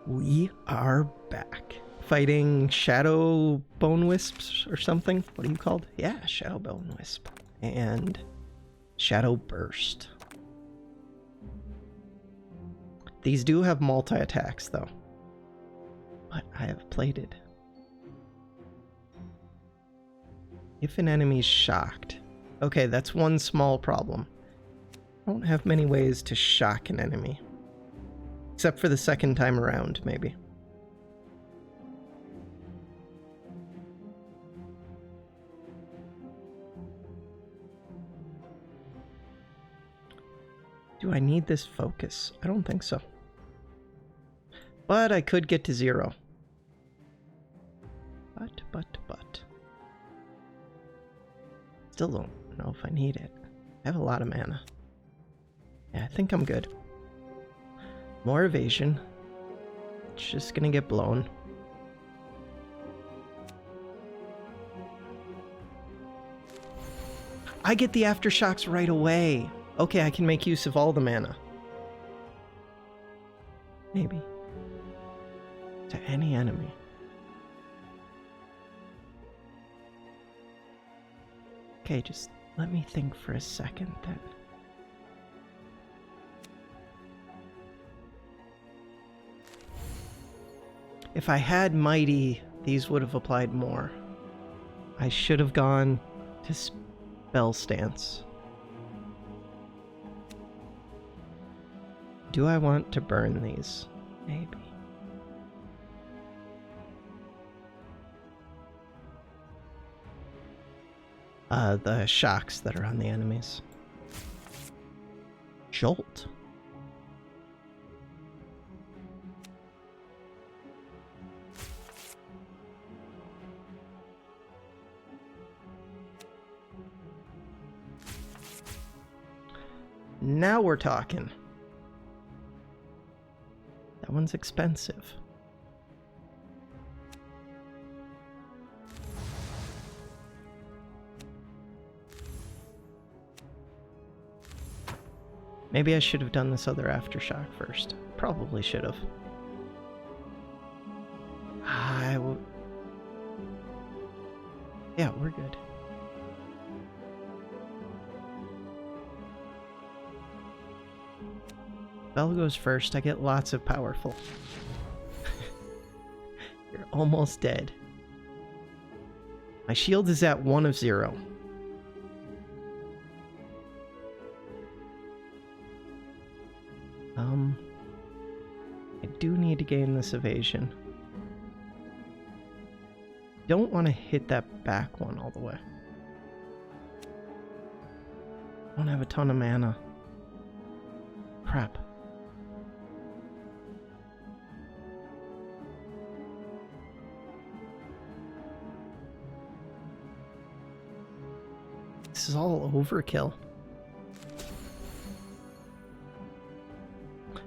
We are back. Fighting Shadow Bone Wisps or something? What are you called? Yeah, Shadow Bone Wisp. And Shadow Burst. These do have multi-attacks though. But I have plated. If an enemy's shocked. Okay, that's one small problem. I don't have many ways to shock an enemy. Except for the second time around, maybe. Do I need this focus? I don't think so. But I could get to 0. But. Still don't know if I need it. I have a lot of mana. Yeah, I think I'm good. More evasion. It's just gonna get blown. I get the aftershocks right away. Okay, I can make use of all the mana. Maybe. To any enemy. Okay, just let me think for a second then. If I had Mighty, these would have applied more. I should have gone to Spell Stance. Do I want to burn these? Maybe. The shocks that are on the enemies. Jolt. Now we're talking. That one's expensive. Maybe I should have done this other aftershock first. Probably should have. Yeah, we're good. Bell goes first. I get lots of powerful. You're almost dead. My shield is at 1 of 0. I do need to gain this evasion. Don't want to hit that back one all the way. I don't have a ton of mana. Crap. This is all overkill.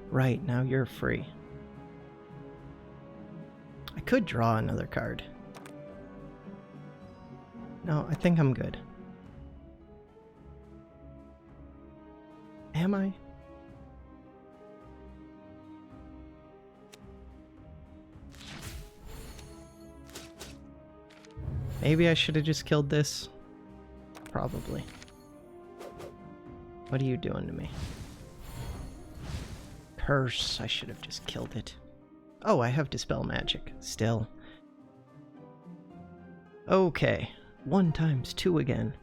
Right, now you're free. I could draw another card. No, I think I'm good. Am I? Maybe I should have just killed this. Probably. What are you doing to me? Curse. I should have just killed it. Oh, I have Dispel Magic. Still. Okay. 1 times 2 again.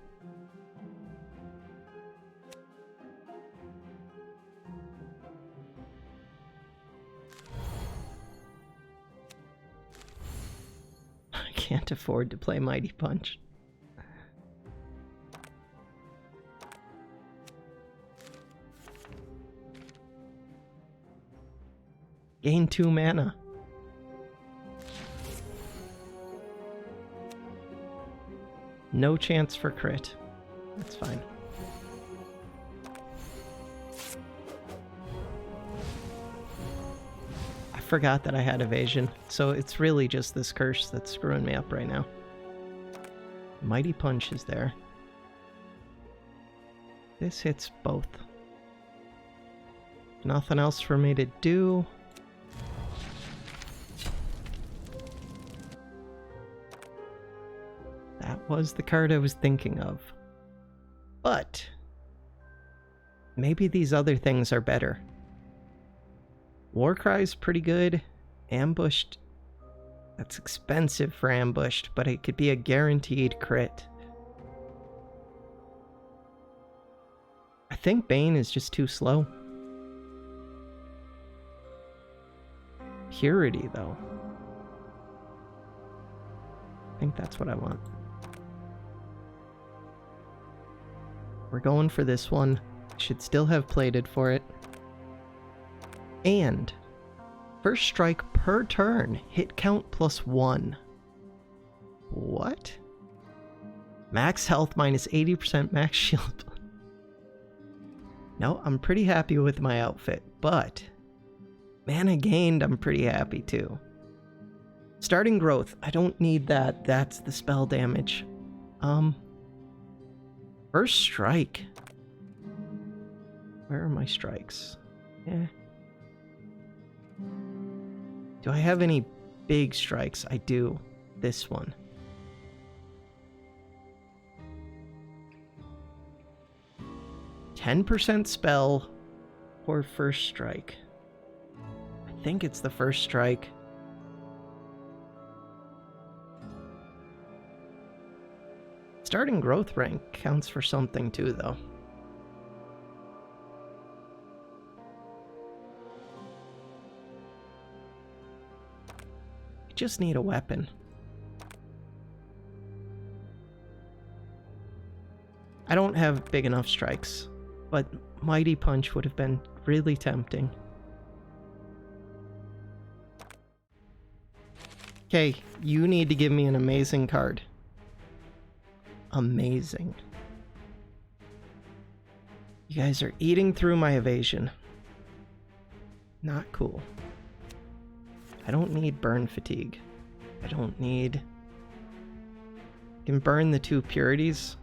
I can't afford to play Mighty Punch. Gain 2 mana. No chance for crit. That's fine. I forgot that I had evasion, so it's really just this curse that's screwing me up right now. Mighty Punch is there. This hits both. Nothing else for me to do. That was the card I was thinking of. But maybe these other things are better. Warcry's pretty good. Ambushed. That's expensive for ambushed, but it could be a guaranteed crit. I think Bane is just too slow. Purity, though. I think that's what I want. We're going for this one. Should still have plated for it. And first strike per turn, hit count +1. What? Max health minus 80% max shield. No, I'm pretty happy with my outfit, but mana gained, I'm pretty happy too. Starting growth, I don't need that. That's the spell damage. First strike. Where are my strikes? Yeah. Do I have any big strikes? I do. This one. %10 spell or first strike. I think it's the first strike. Starting growth rank counts for something too, though. I just need a weapon. I don't have big enough strikes, but Mighty Punch would have been really tempting. Okay, you need to give me an amazing card. Amazing. You guys are eating through my evasion. Not cool. I don't need burn fatigue. I don't need... I can burn the 2 purities.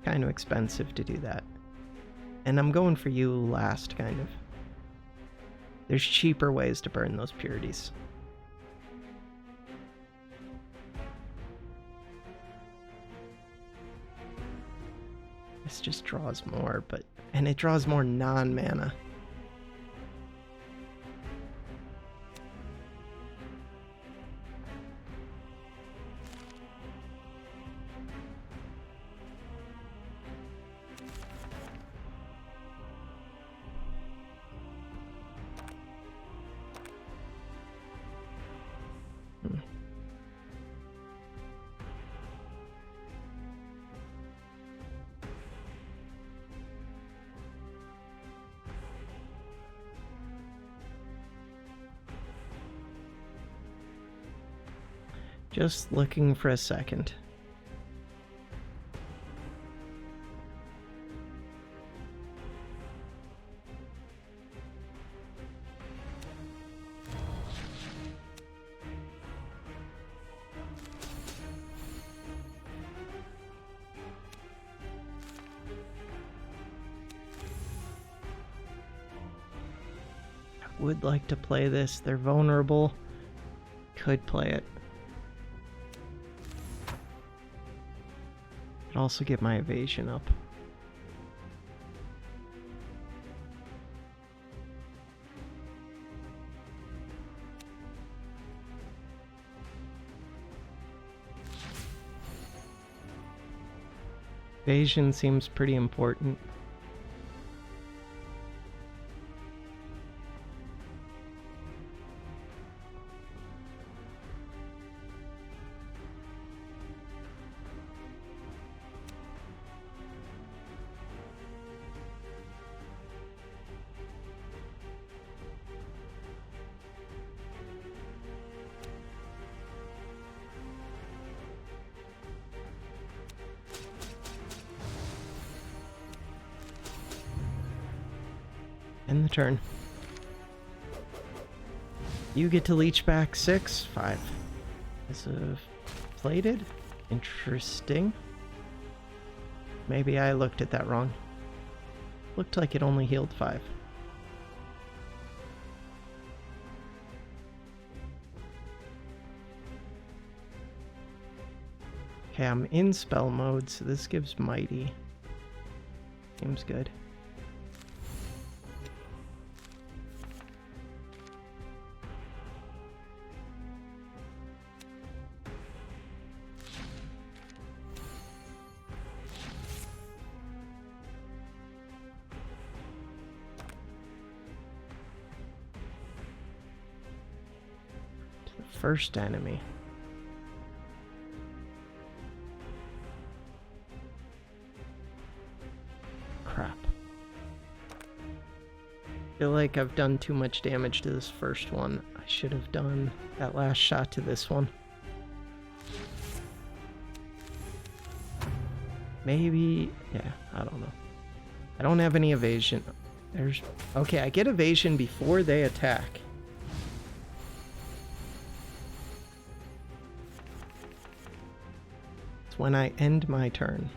Kind of expensive to do that. And I'm going for you last, kind of. There's cheaper ways to burn those purities. This just draws more, but... And it draws more non-mana. Just looking for a second. I would like to play this. They're vulnerable. Could play it. Could also get my evasion up. Evasion seems pretty important. End the turn. You get to leech back 6, 5. Is it plated? Interesting. Maybe I looked at that wrong. Looked like it only healed 5. Okay, I'm in spell mode, so this gives mighty. Seems good. To the first enemy. Crap. I feel like I've done too much damage to this first one. I should have done that last shot to this one. Maybe, yeah, I don't know. I don't have any evasion. Okay, I get evasion before they attack. It's when I end my turn.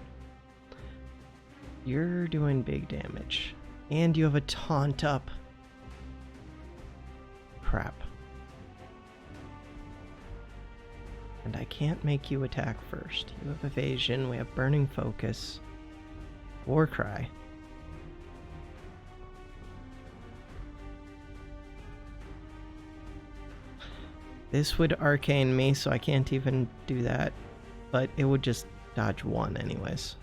You're doing big damage. And you have a taunt up. Crap. And I can't make you attack first. You have evasion, we have burning focus. War cry. This would arcane me, so I can't even do that. But it would just dodge one anyways.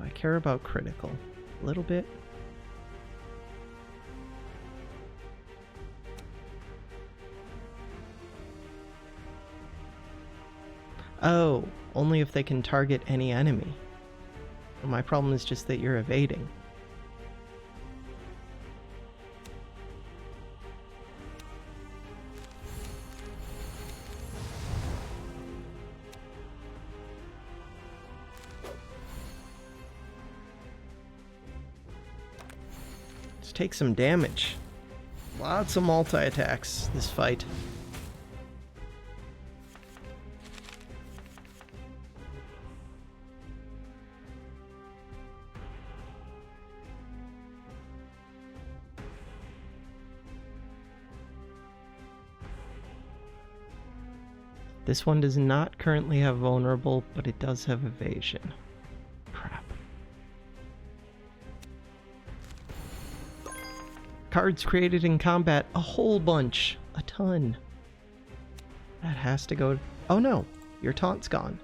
I care about critical. A little bit. Oh, only if they can target any enemy. Well, my problem is just that you're evading. Let's take some damage. Lots of multi-attacks this fight. This one does not currently have vulnerable, but it does have evasion. Crap. Cards created in combat, a whole bunch. A ton. That has to go... Oh no, your taunt's gone.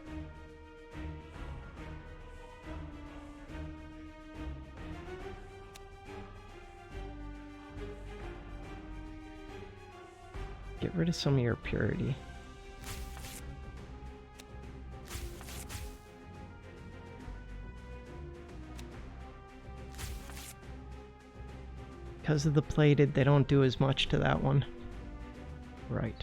Get rid of some of your purity. Because of the plated, they don't do as much to that one. Right.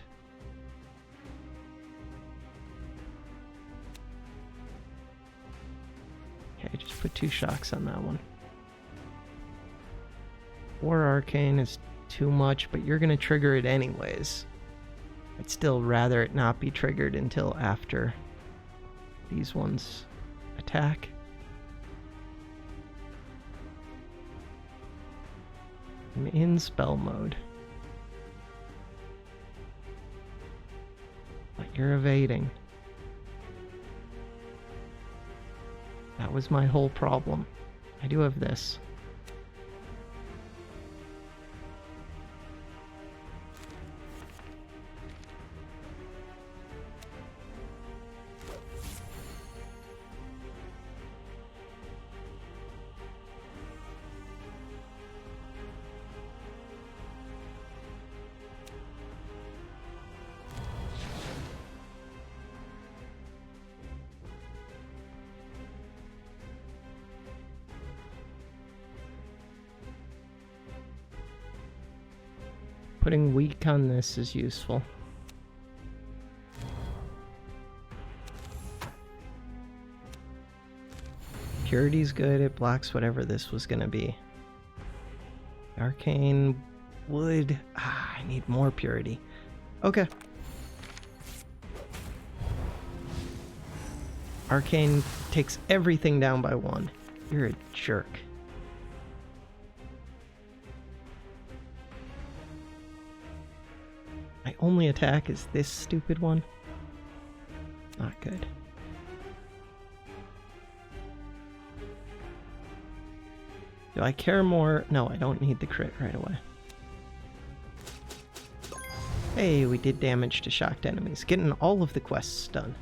Okay, just put 2 shocks on that one. 4 arcane is too much, but you're gonna trigger it anyways. I'd still rather it not be triggered until after these ones attack. I'm in spell mode. But you're evading. That was my whole problem. I do have this. Putting weak on this is useful. Purity's good, it blocks whatever this was gonna be. Arcane would... I need more purity. Okay. Arcane takes everything down by 1. You're a jerk. My only attack is this stupid one. good. Do I care more? No, I don't need the crit right away. Hey, we did damage to shocked enemies. Getting all of the quests done.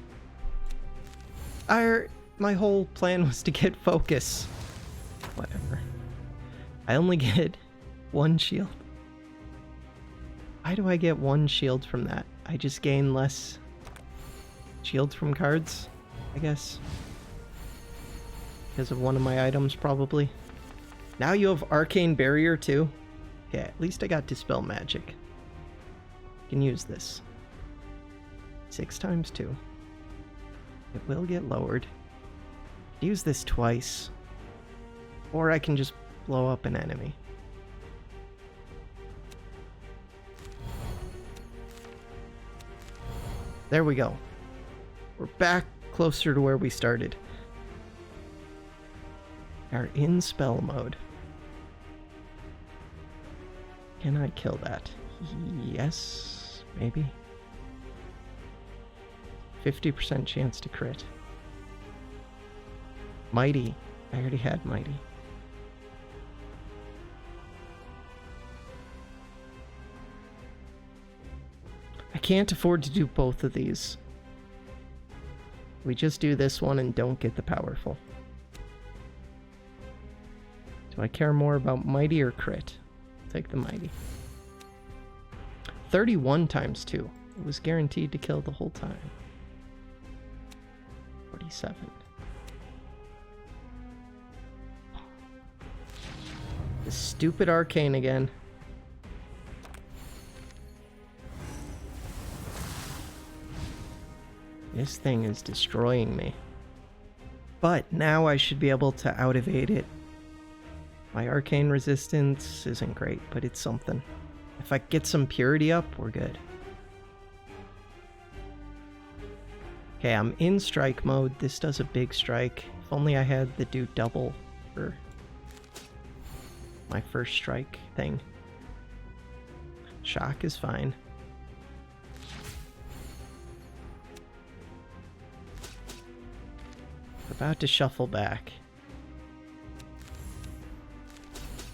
My whole plan was to get focus. Whatever. I only get one shield. Why do I get one shield from that? I just gain less shields from cards, I guess. Because of one of my items, probably. Now you have Arcane Barrier, too? Yeah, at least I got Dispel Magic. Can use this. 6 times 2. It will get lowered. Use this twice. Or I can just blow up an enemy. There we go. We're back closer to where we started. We are in spell mode. Can I kill that? Yes, maybe. 50% chance to crit. Mighty. I already had Mighty. I can't afford to do both of these. We just do this one and don't get the powerful. Do I care more about Mighty or crit? Take the Mighty. 31 times 2. It was guaranteed to kill the whole time. 47. The stupid arcane again. This thing is destroying me. But now I should be able to out-evade it. My arcane resistance isn't great, but it's something. If I get some purity up, we're good. Okay, I'm in strike mode. This does a big strike. If only I had the do double for my first strike thing. Shock is fine. We're about to shuffle back.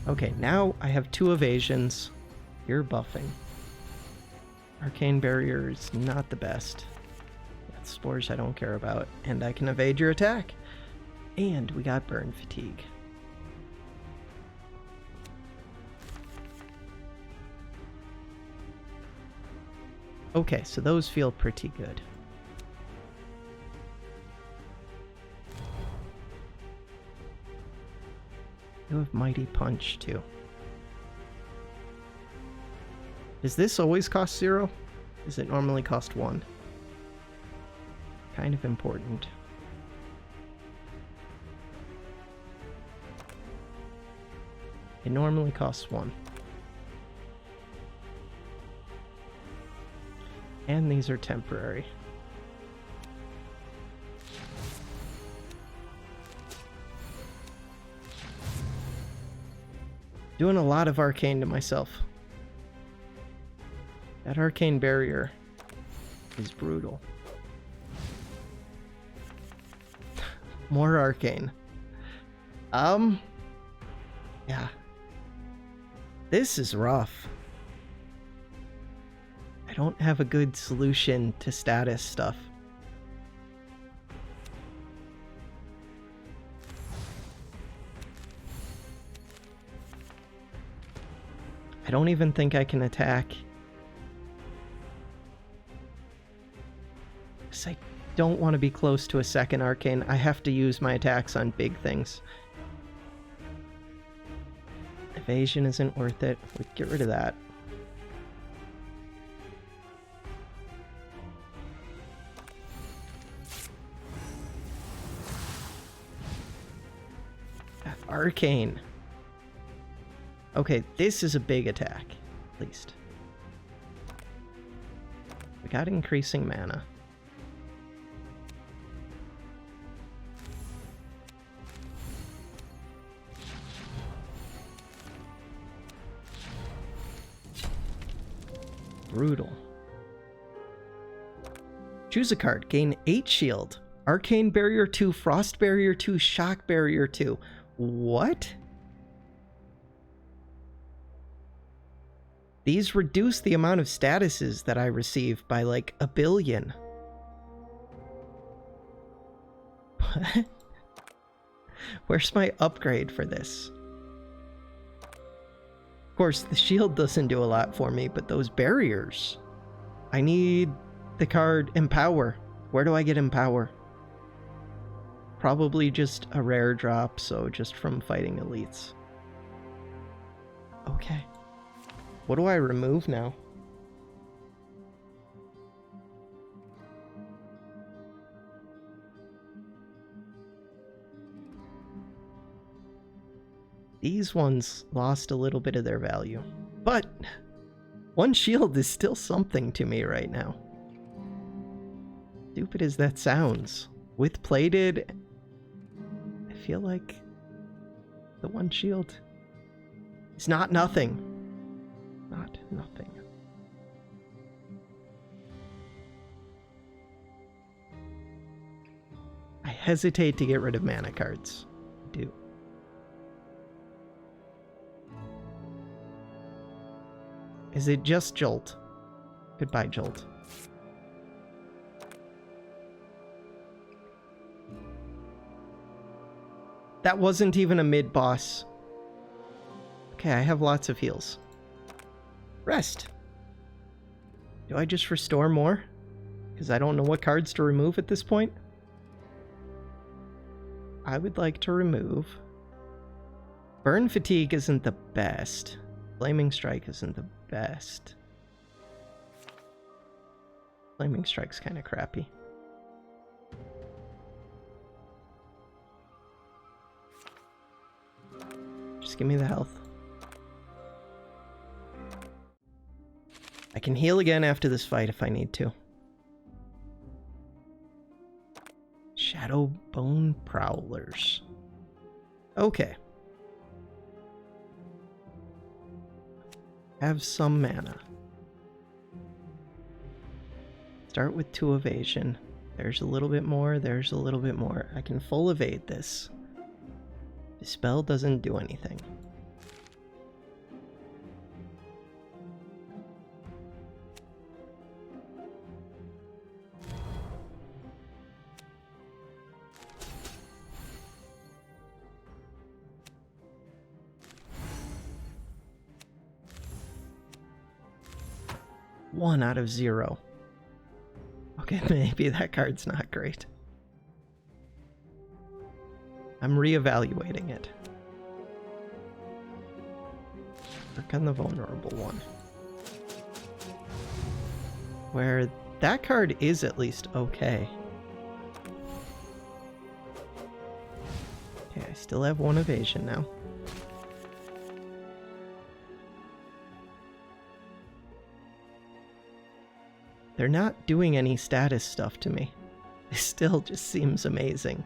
Okay, now I have 2 evasions. You're buffing. Arcane Barrier is not the best. That's spores I don't care about. And I can evade your attack. And we got Burn Fatigue. Okay, so those feel pretty good. You have Mighty Punch, too. Does this always cost 0? Does it normally cost 1? Kind of important. It normally costs 1. And these are temporary. Doing a lot of arcane to myself. That arcane barrier is brutal. More arcane. Yeah. This is rough. I don't have a good solution to status stuff. I don't even think I can attack. Because I don't want to be close to a second arcane. I have to use my attacks on big things. Evasion isn't worth it. We get rid of that. Arcane. Okay, this is a big attack, at least. We got increasing mana. Brutal. Choose a card. Gain 8 shield. Arcane Barrier 2, Frost Barrier 2, Shock Barrier 2. What? These reduce the amount of statuses that I receive by like 1 billion. What? Where's my upgrade for this? Of course, the shield doesn't do a lot for me, but those barriers. I need the card Empower. Where do I get Empower? Probably just a rare drop, so just from fighting elites. Okay. What do I remove now? These ones lost a little bit of their value. But 1 shield is still something to me right now. Stupid as that sounds. With plated, I feel like the 1 shield is not nothing. Not nothing. I hesitate to get rid of mana cards. I do. Is it just Jolt? Goodbye, Jolt. That wasn't even a mid-boss. Okay, I have lots of heals. Rest. Do I just restore more? Because I don't know what cards to remove at this point. I would like to remove... Burn Fatigue isn't the best. Flaming Strike isn't the best. Flaming Strike's kind of crappy. Just give me the health. I can heal again after this fight if I need to. Shadow Bone Prowlers. Okay. Have some mana. Start with 2 evasion. There's a little bit more, there's a little bit more. I can full evade this. Dispel doesn't do anything. One out of 0. Okay, maybe that card's not great. I'm reevaluating it. Work on the vulnerable one. Where that card is at least okay. Okay, I still have 1 evasion now. They're not doing any status stuff to me. It still just seems amazing.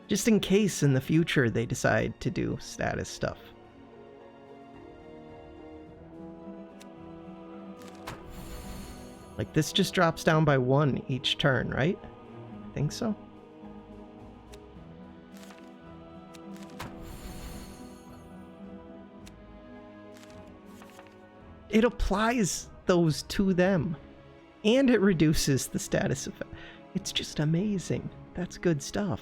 Just in case in the future they decide to do status stuff. Like this just drops down by 1 each turn, right? I think so. It applies those to them. And it reduces the status effect. It's just amazing. That's good stuff.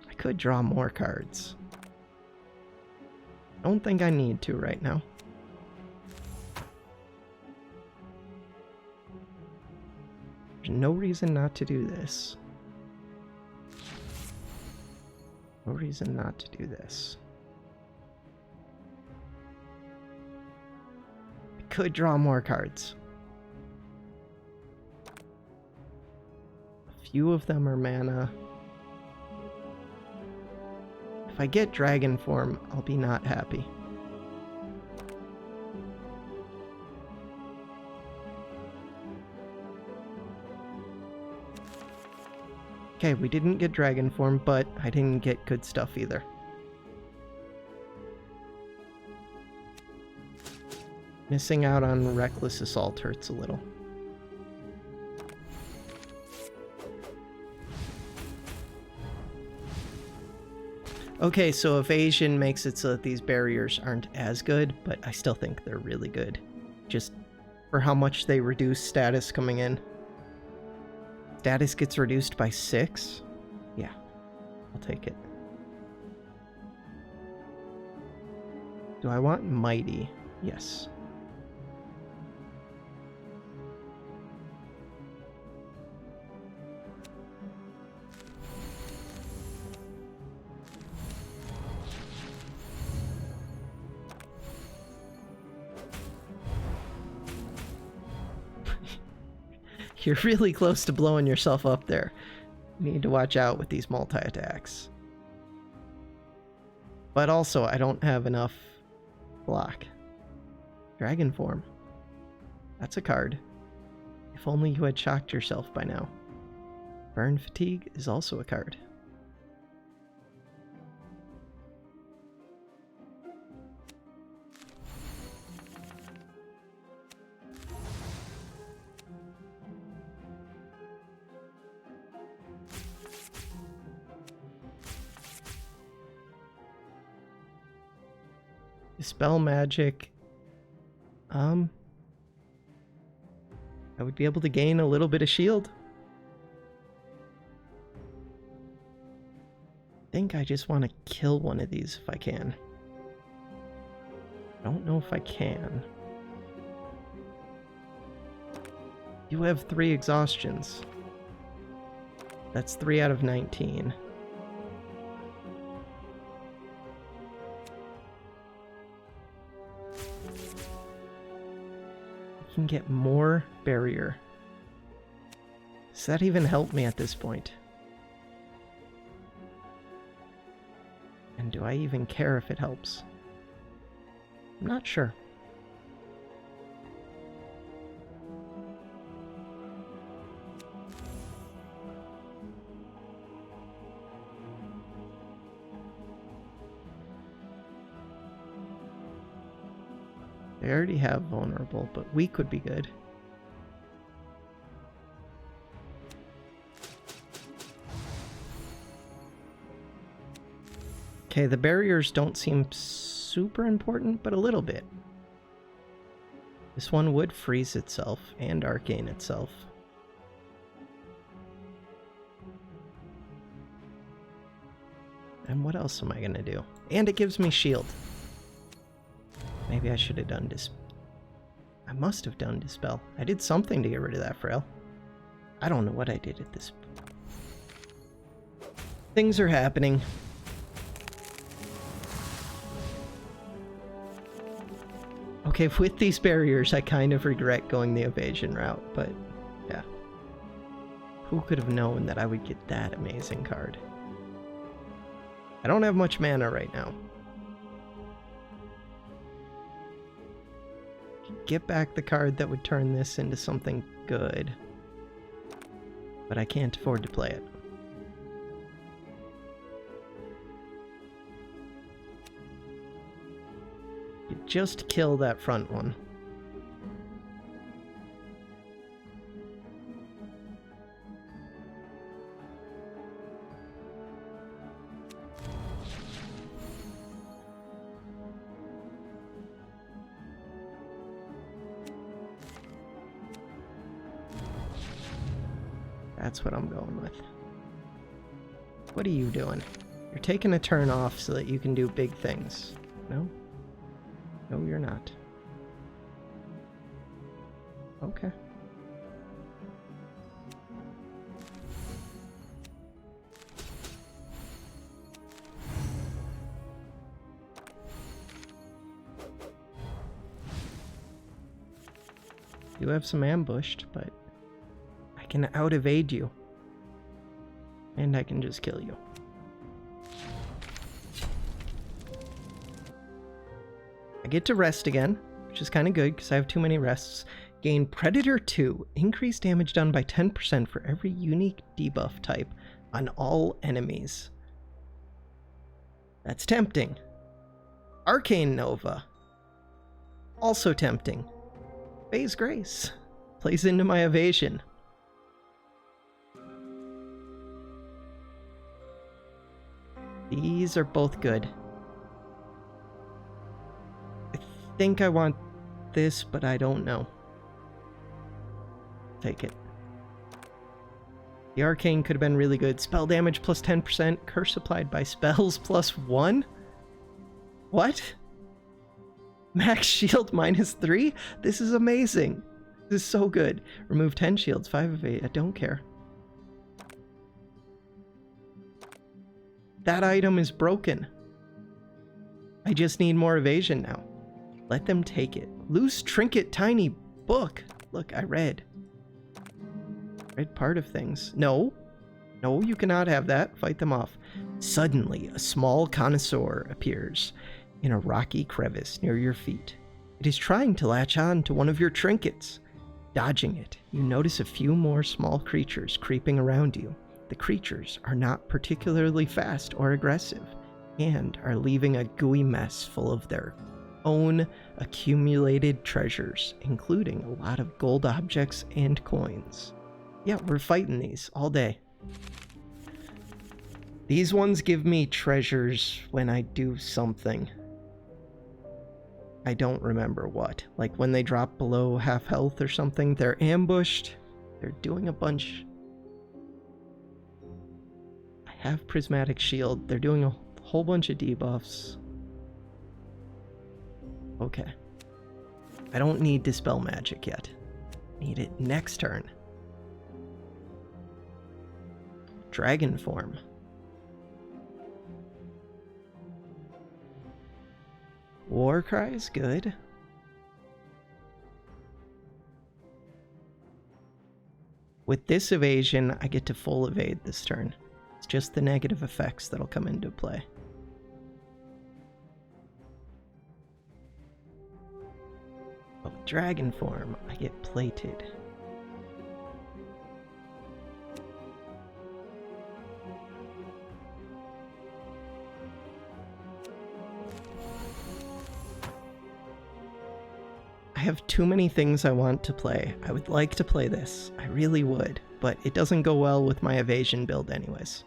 I could draw more cards. I don't think I need to right now. There's no reason not to do this. No reason not to do this. I could draw more cards. Few of them are mana. If I get dragon form, I'll be not happy. Okay, we didn't get dragon form, but I didn't get good stuff either. Missing out on Reckless Assault hurts a little. Okay, so evasion makes it so that these barriers aren't as good, but I still think they're really good. Just for how much they reduce status coming in. Status gets reduced by 6? Yeah, I'll take it. Do I want mighty? Yes. You're really close to blowing yourself up there. You need to watch out with these multi-attacks. But also, I don't have enough block. Dragon form. That's a card. If only you had shocked yourself by now. Burn fatigue is also a card. Dispel magic. I would be able to gain a little bit of shield. I think I just want to kill one of these if I can. I don't know if I can. You have 3 exhaustions. That's 3 out of 19. Can get more barrier. Does that even help me at this point? And do I even care if it helps? I'm not sure. They already have vulnerable, but weak would be good. Okay, the barriers don't seem super important, but a little bit. This one would freeze itself and arcane itself. And what else am I gonna do? And it gives me shield. Maybe I should have done I must have done Dispel. I did something to get rid of that frail. I don't know what I did at this. Things are happening. Okay, with these barriers, I kind of regret going the evasion route, but yeah. Who could have known that I would get that amazing card? I don't have much mana right now. Get back the card that would turn this into something good. But I can't afford to play it. You just kill that front one. That's what I'm going with. What are you doing? You're taking a turn off so that you can do big things. No? No, you're not. Okay. You have some ambushed, but I can out-evade you. And I can just kill you. I get to rest again, which is kind of good because I have too many rests. Gain Predator 2. Increase damage done by 10% for every unique debuff type on all enemies. That's tempting. Arcane Nova. Also tempting. Phase Grace. Plays into my evasion. These are both good. I think I want this, but I don't know. Take it. The arcane could have been really good. Spell damage plus 10%. Curse applied by spells plus 1? What? Max shield minus 3? This is amazing. This is so good. Remove 10 shields, 5 of 8. I don't care. That item is broken. I just need more evasion now. Let them take it. Loose trinket tiny book. Look, I read. Read part of things. No. No, you cannot have that. Fight them off. Suddenly, a small connoisseur appears in a rocky crevice near your feet. It is trying to latch on to one of your trinkets. Dodging it, you notice a few more small creatures creeping around you. The creatures are not particularly fast or aggressive, and are leaving a gooey mess full of their own accumulated treasures, including a lot of gold objects and coins. Yeah, we're fighting these all day. These ones give me treasures when I do something. I don't remember what. Like when they drop below half health or something, they're ambushed. They're doing a bunch. I have Prismatic Shield. They're doing a whole bunch of debuffs. Okay. I don't need Dispel Magic yet. Need it next turn. Dragon form. War Cry is good. With this evasion, I get to full evade this turn. It's just the negative effects that'll come into play. But with Dragon form, I get plated. I have too many things I want to play. I would like to play this. I really would, but it doesn't go well with my evasion build anyways.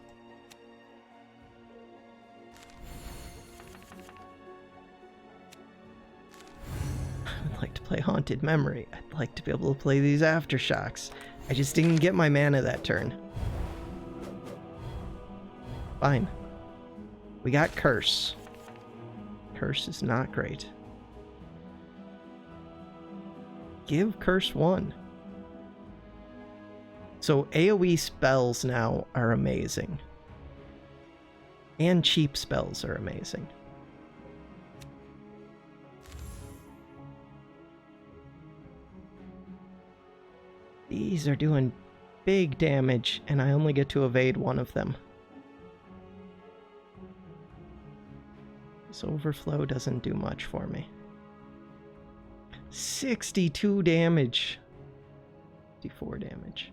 I would like to play Haunted Memory. I'd like to be able to play these Aftershocks. I just didn't get my mana that turn. Fine. We got Curse. Curse is not great. Give Curse 1. So AoE spells now are amazing. And cheap spells are amazing. These are doing big damage, and I only get to evade one of them. This overflow doesn't do much for me. 62 damage. 54 damage.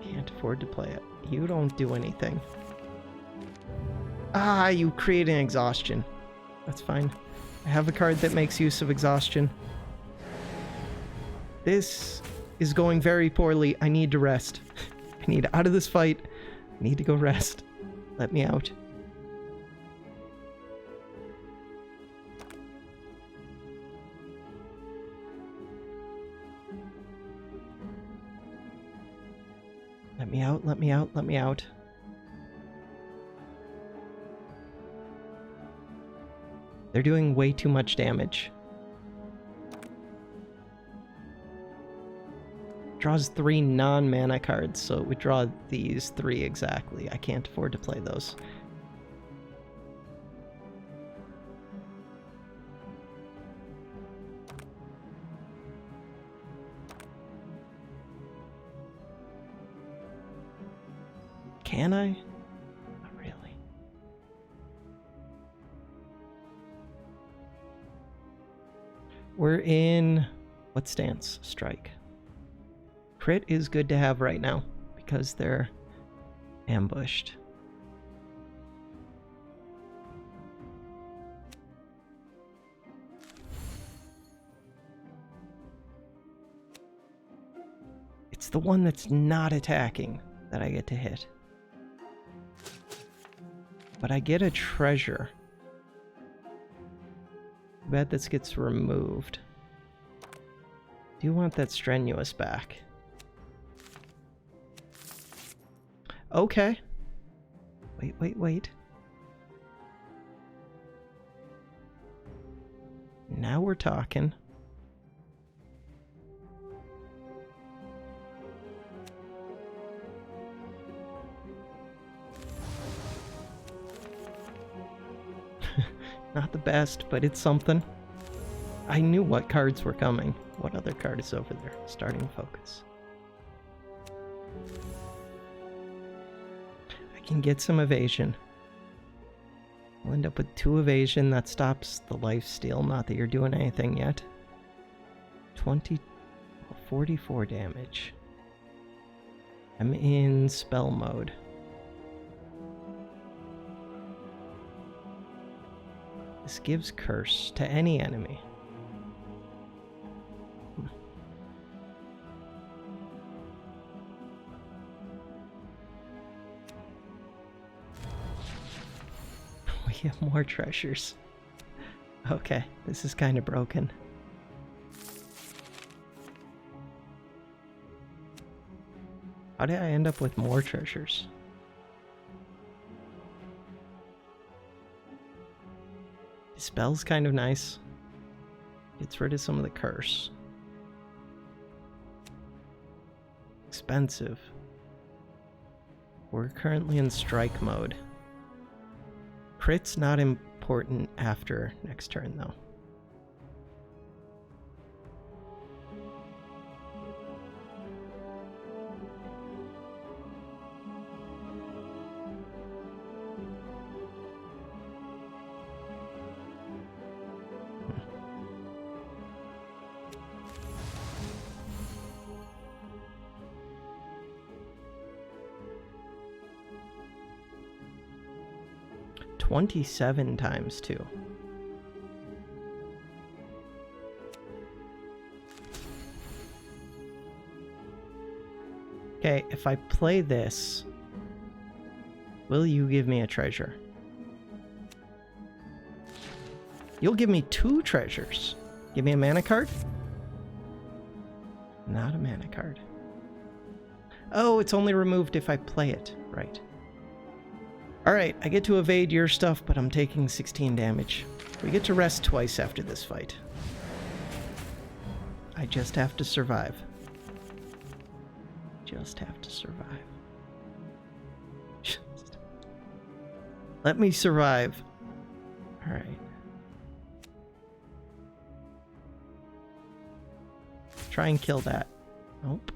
Can't afford to play it. You don't do anything. Ah, you create an exhaustion. That's fine. I have a card that makes use of exhaustion. This is going very poorly. I need to rest. I need out of this fight. I need to go rest. Let me out. Let me out, let me out, let me out. They're doing way too much damage. Draws 3 non-mana cards, so it would draw these 3 exactly. I can't afford to play those. Can I? Not really. We're in... what stance? Strike. Crit is good to have right now, because they're ambushed. It's the one that's not attacking that I get to hit. But I get a treasure. I bet this gets removed. Do you want that strenuous back? Okay. Wait. Now we're talking. Not the best, but it's something. I knew what cards were coming. What other card is over there? Starting focus. I can get some evasion. I'll end up with 2 evasion. That stops the lifesteal. Not that you're doing anything yet. 44 damage. I'm in spell mode. This gives curse to any enemy. We have more treasures. Okay, this is kind of broken. How did I end up with more treasures? His spell's kind of nice. Gets rid of some of the curse. Expensive. We're currently in strike mode. Crit's not important after next turn, though. $27 times 2. Okay, if I play this, will you give me a treasure? You'll give me 2 treasures. Give me a mana card? Not a mana card. Oh, it's only removed if I play it. Right. Alright, I get to evade your stuff, but I'm taking 16 damage. We get to rest twice after this fight. I just have to survive. Just have to survive. Just... Let me survive. Alright. Try and kill that. Nope.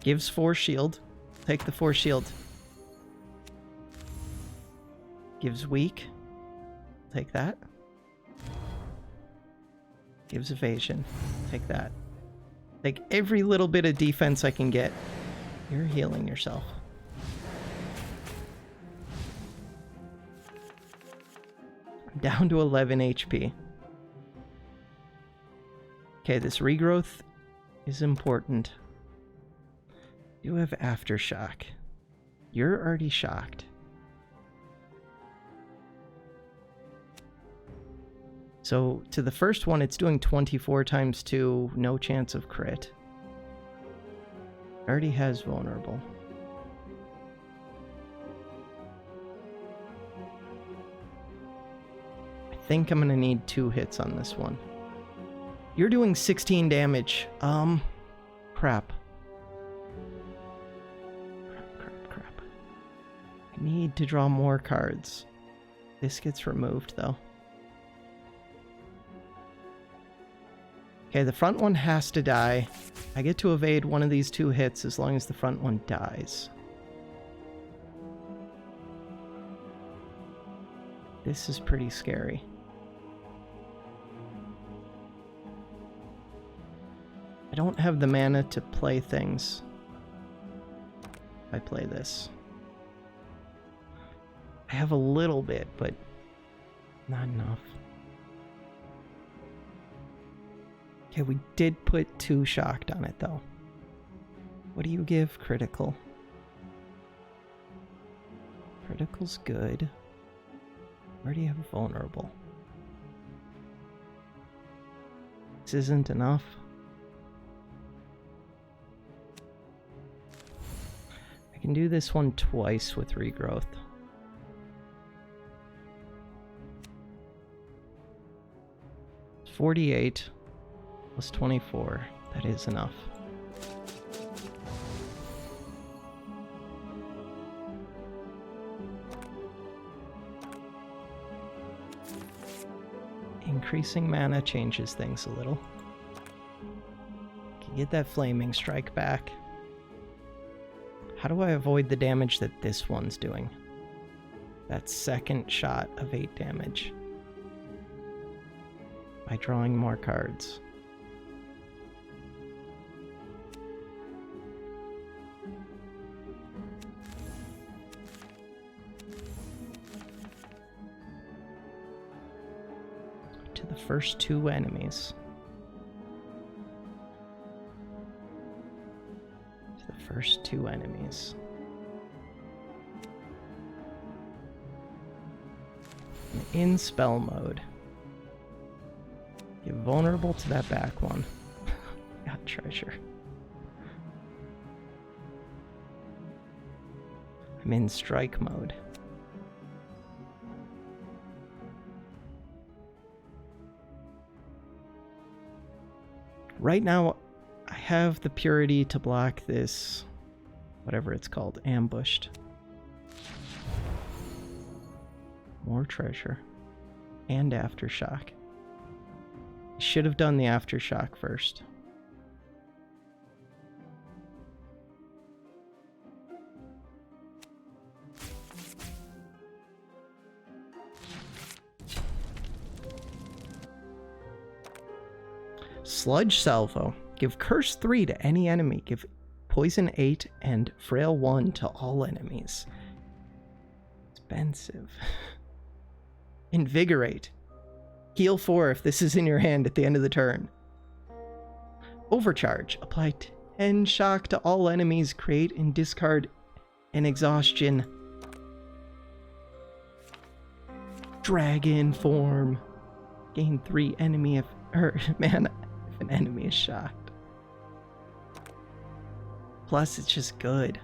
Gives 4 shield. Take the 4 shield. Gives weak. Take that. Gives evasion. Take that. Take every little bit of defense I can get. You're healing yourself. I'm down to 11 HP. Okay, this regrowth is important. You have aftershock. You're already shocked. So to the first one, it's doing 24 times 2, no chance of crit. Already has vulnerable. I think I'm gonna need 2 hits on this one. You're doing 16 damage. Crap. I need to draw more cards. This gets removed, though. Okay, the front one has to die. I get to evade one of these 2 hits as long as the front one dies. This is pretty scary. I don't have the mana to play things. If I play this. I have a little bit, but not enough. Okay, we did put 2 shocked on it, though. What do you give? Critical. Critical's good. Where do you have vulnerable? This isn't enough. I can do this one twice with regrowth. It's 48 plus 24. That is enough. Increasing mana changes things a little. Can get that flaming strike back. How do I avoid the damage that this one's doing? That second shot of 8 damage. By drawing more cards. To the first 2 enemies. To the first 2 enemies. In spell mode. Get vulnerable to that back one. Got treasure. I'm in strike mode. Right now, I have the purity to block this, whatever it's called, ambushed. More treasure. And aftershock. I should have done the aftershock first. Sludge Salvo. Give Curse 3 to any enemy. Give Poison 8 and Frail 1 to all enemies. Expensive. Invigorate. Heal 4 if this is in your hand at the end of the turn. Overcharge. Apply 10 shock to all enemies. Create and discard an exhaustion. Dragon form. Gain 3 enemy if an enemy is shocked. Plus, it's just good.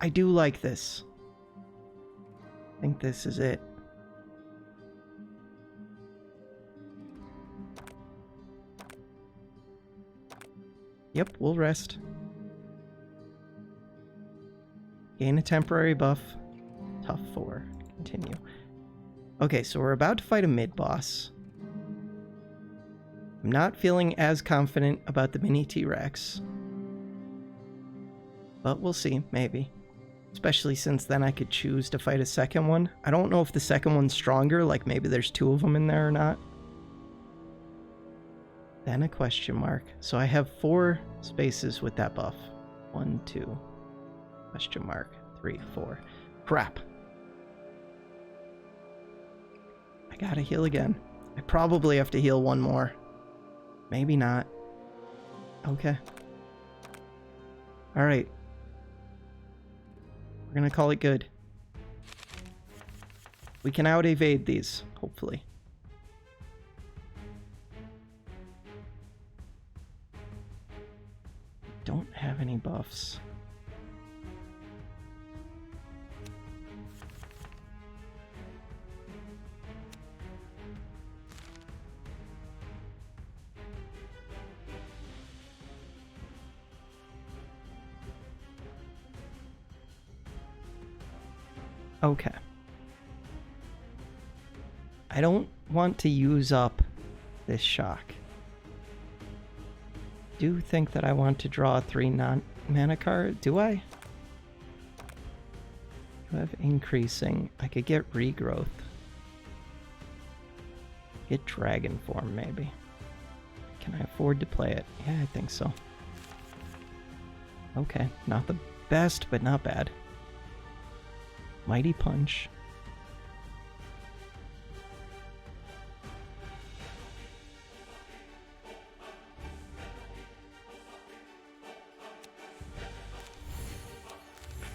I do like this. I think this is it. Yep, we'll rest. Gain a temporary buff. Tough 4. Continue. Okay, so we're about to fight a mid-boss. I'm not feeling as confident about the mini T-Rex. But we'll see, maybe. Especially since then I could choose to fight a second one. I don't know if the second one's stronger, like maybe there's 2 of them in there or not. Then a question mark. So I have 4 spaces with that buff. 1, 2. Question mark. 3, 4. Crap. I gotta heal again. I probably have to heal 1 more. Maybe not. Okay. Alright. We're gonna call it good. We can out-evade these, hopefully. Don't have any buffs. Okay. I don't want to use up this shock. Do think that I want to draw a 3 non-mana card. Do I? Do I have increasing? I could get regrowth. Get dragon form, maybe. Can I afford to play it? Yeah, I think so. Okay, not the best, but not bad. Mighty Punch.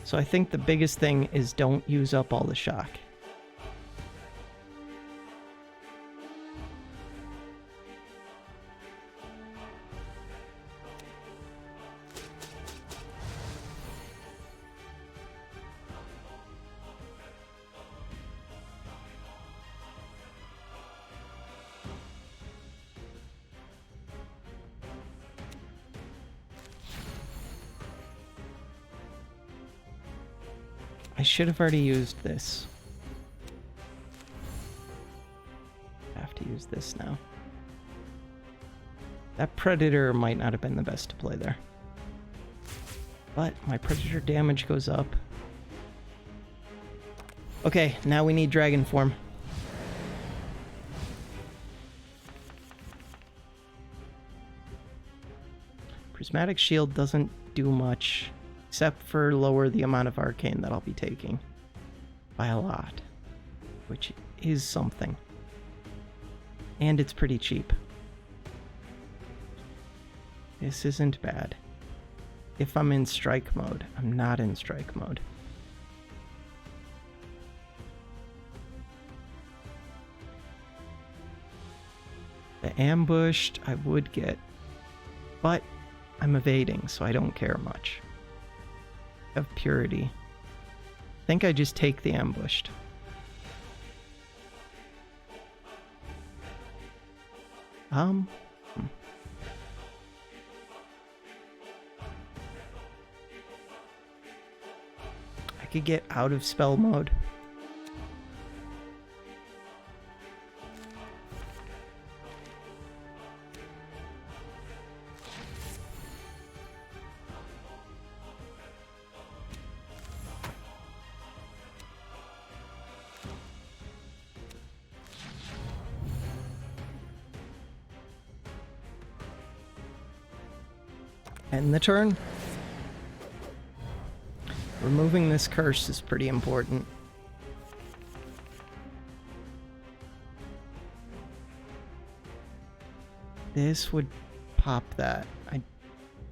So I think the biggest thing is don't use up all the shock. I should have already used this. I have to use this now. That Predator might not have been the best to play there. But my Predator damage goes up. Okay, now we need Dragon Form. Prismatic Shield doesn't do much, except for lower the amount of arcane that I'll be taking by a lot, which is something. And it's pretty cheap. This isn't bad. If I'm in strike mode, I'm not in strike mode. The ambushed I would get, but I'm evading, so I don't care much. Of purity. I think I just take the ambushed. I could get out of spell mode. End the turn. Removing this curse is pretty important. This would pop that.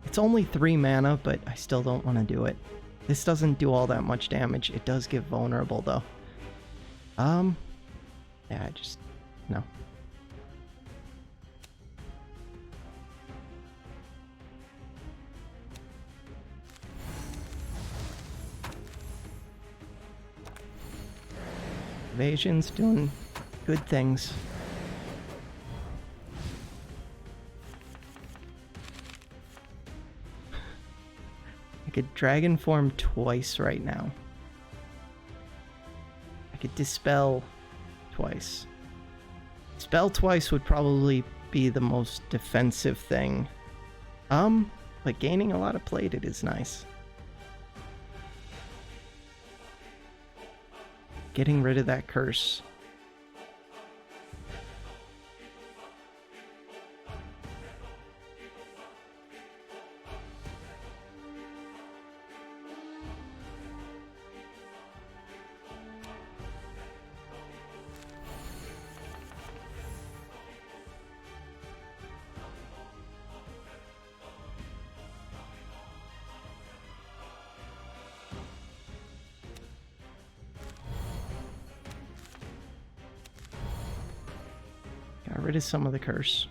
It's only 3 mana, but I still don't want to do it. This doesn't do all that much damage. It does give vulnerable though. Yeah, no. Evasion's doing good things. I could Dragon Form twice right now. I could Dispel twice. Spell twice would probably be the most defensive thing. But gaining a lot of plated is nice. Getting rid of that curse. Got rid of some of the curse.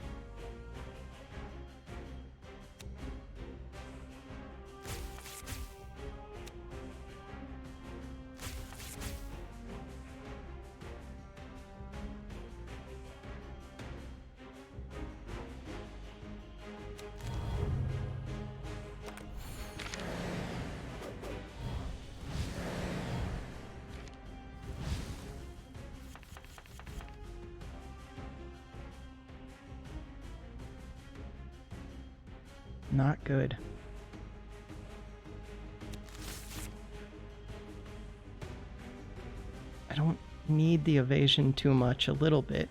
Not good. I don't need the evasion too much, a little bit.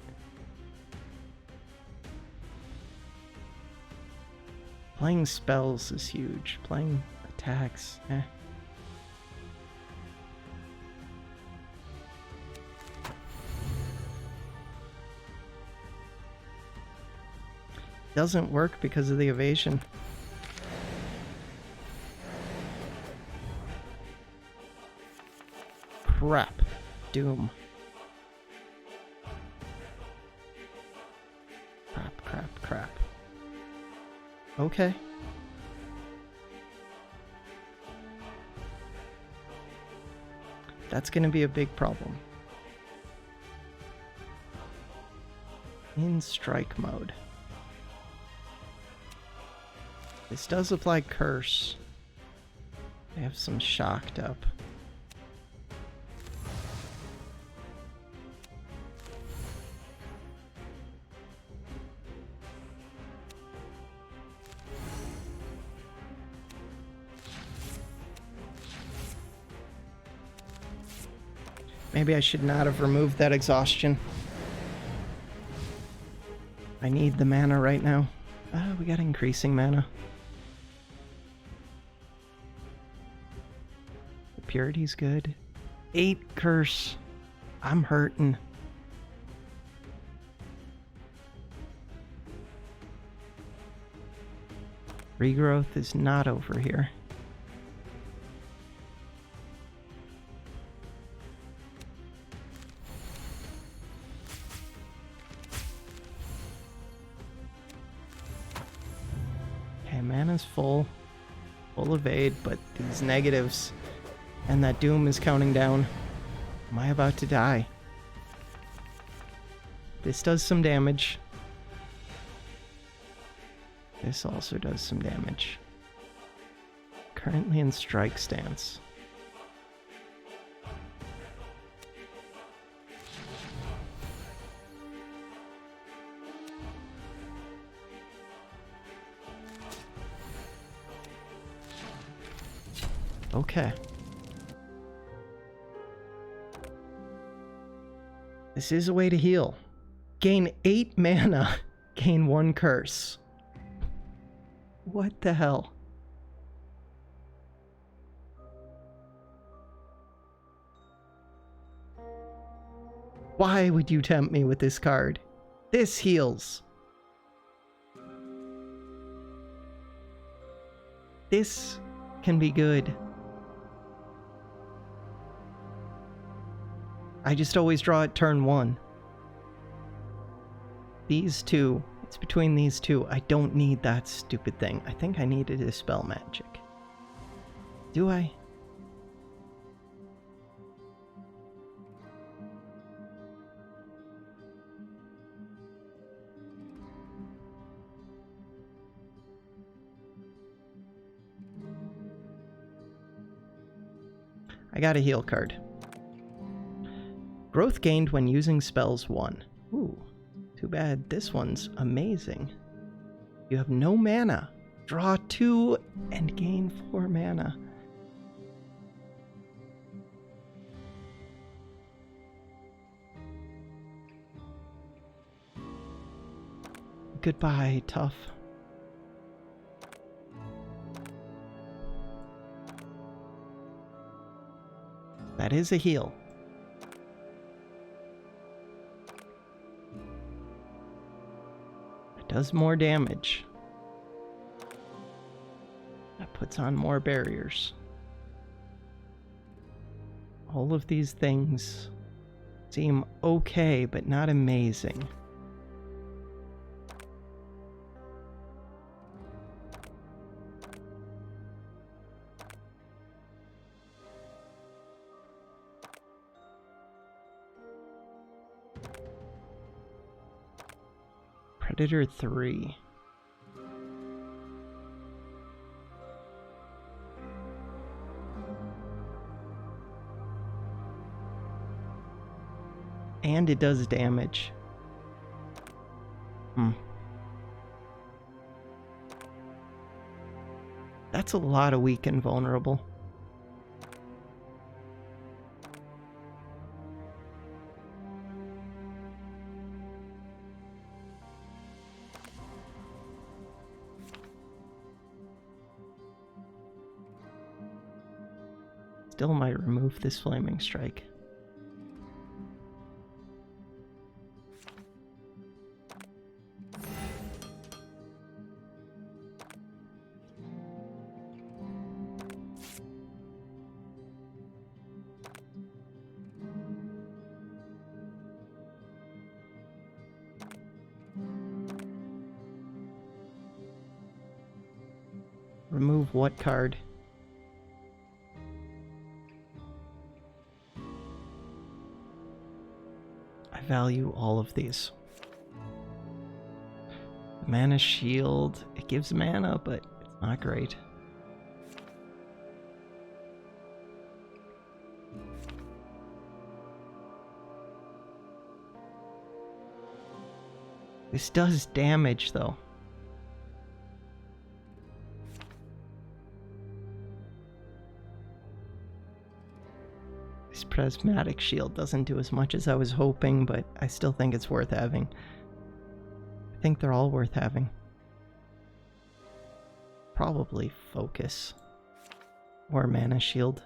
Playing spells is huge. Playing attacks, doesn't work because of the evasion. Crap. Doom. Crap. Okay. That's gonna be a big problem. In strike mode. This does apply curse. I have some shocked up. Maybe I should not have removed that exhaustion. I need the mana right now. We got increasing mana. The purity's good. 8 curse. I'm hurting. Regrowth is not over here. Mana's full evade, but these negatives and that doom is counting down. Am I about to die? This does some damage. This also does some damage. Currently in strike stance. Okay. This is a way to heal. Gain 8 mana. Gain 1 curse. What the hell? Why would you tempt me with this card? This heals. This can be good. I just always draw at turn 1. These two, it's between these two. I don't need that stupid thing. I think I needed to dispel magic. Do I? I got a heal card. Growth gained when using spells 1. Ooh, too bad this one's amazing. You have no mana. Draw 2 and gain 4 mana. Goodbye, tough. That is a heal. It does more damage. That puts on more barriers. All of these things seem okay, but not amazing. Predator 3. And it does damage. That's a lot of weak and vulnerable. Still might remove this flaming strike. Remove what card? I value all of these. Mana shield. It gives mana, but it's not great. This does damage, though. This prismatic shield doesn't do as much as I was hoping, but I still think it's worth having. I think they're all worth having. Probably focus. Or mana shield.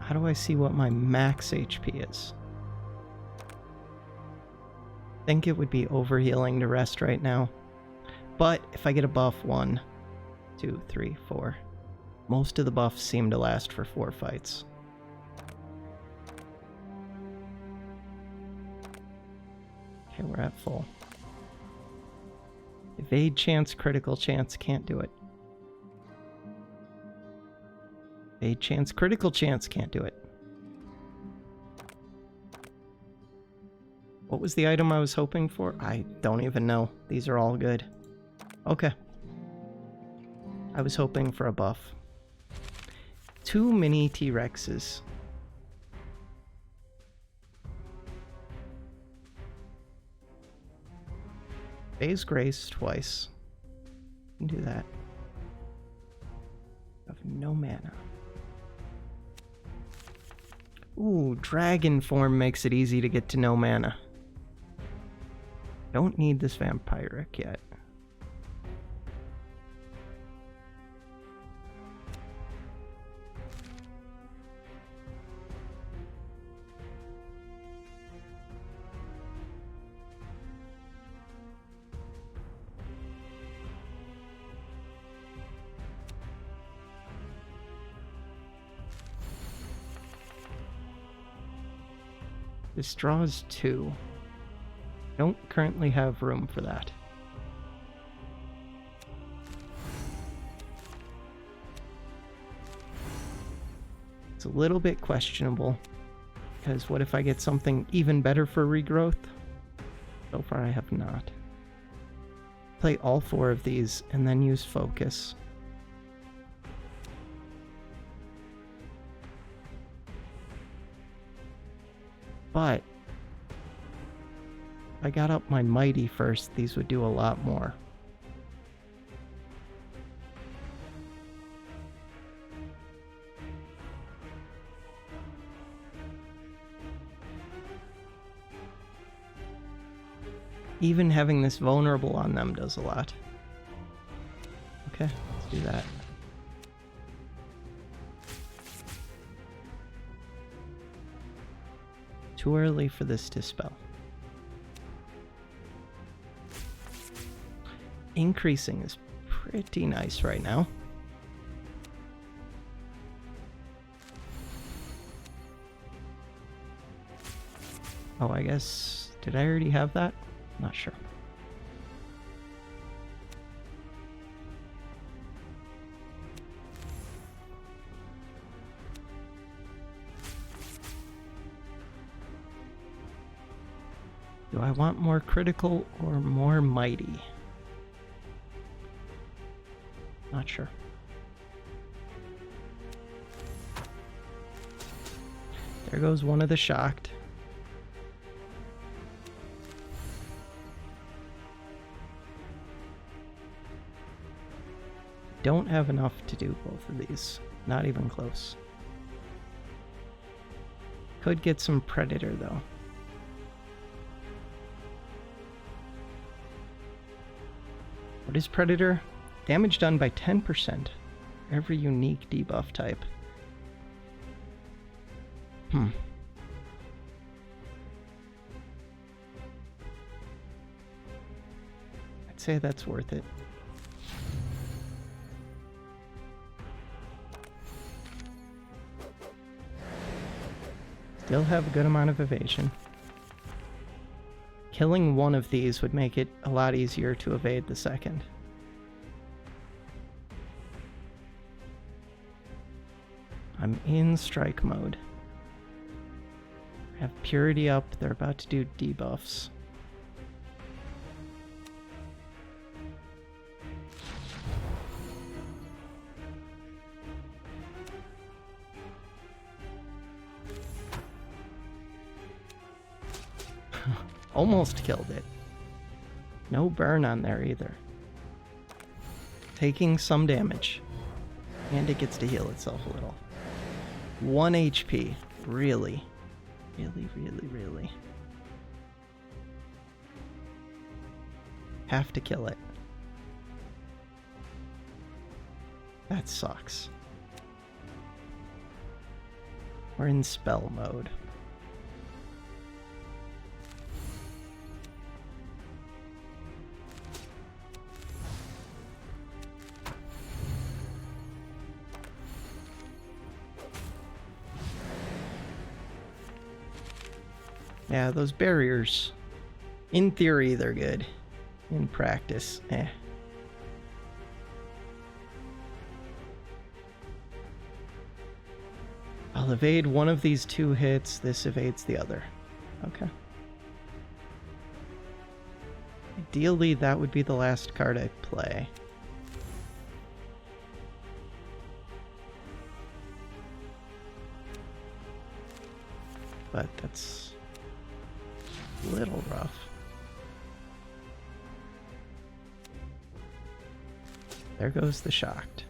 How do I see what my max HP is? I think it would be overhealing to rest right now. But if I get a buff 1, 2, 3, 4. Most of the buffs seem to last for 4 fights. Okay, we're at full. Evade chance, critical chance, can't do it. Evade chance, critical chance, can't do it. What was the item I was hoping for? I don't even know. These are all good. Okay. I was hoping for a buff. 2 mini T-Rexes. Phase Grace twice. Can do that. I have no mana. Ooh, Dragon Form makes it easy to get to no mana. Don't need this Vampiric yet. This draws 2. Don't currently have room for that. It's a little bit questionable, because what if I get something even better for regrowth? So far I have not. Play all 4 of these and then use focus. But if I got up my mighty first, these would do a lot more. Even having this vulnerable on them does a lot. Okay, let's do that. Too early for this Dispel. Increasing is pretty nice right now. Oh, I guess... did I already have that? Not sure. Do I want more critical or more mighty? Not sure. There goes one of the shocked. Don't have enough to do both of these. Not even close. Could get some Predator though. What is Predator? Damage done by 10%. Every unique debuff type. I'd say that's worth it. Still have a good amount of evasion. Killing one of these would make it a lot easier to evade the second. I'm in strike mode. I have purity up. They're about to do debuffs. Almost killed it. No burn on there either. Taking some damage. And it gets to heal itself a little. 1 HP. Really? Really? Have to kill it. That sucks. We're in spell mode. Yeah, those barriers, in theory, they're good. In practice, eh. I'll evade one of these 2 hits. This evades the other. Okay. Ideally, that would be the last card I play. But that's a little rough. There goes the shocked.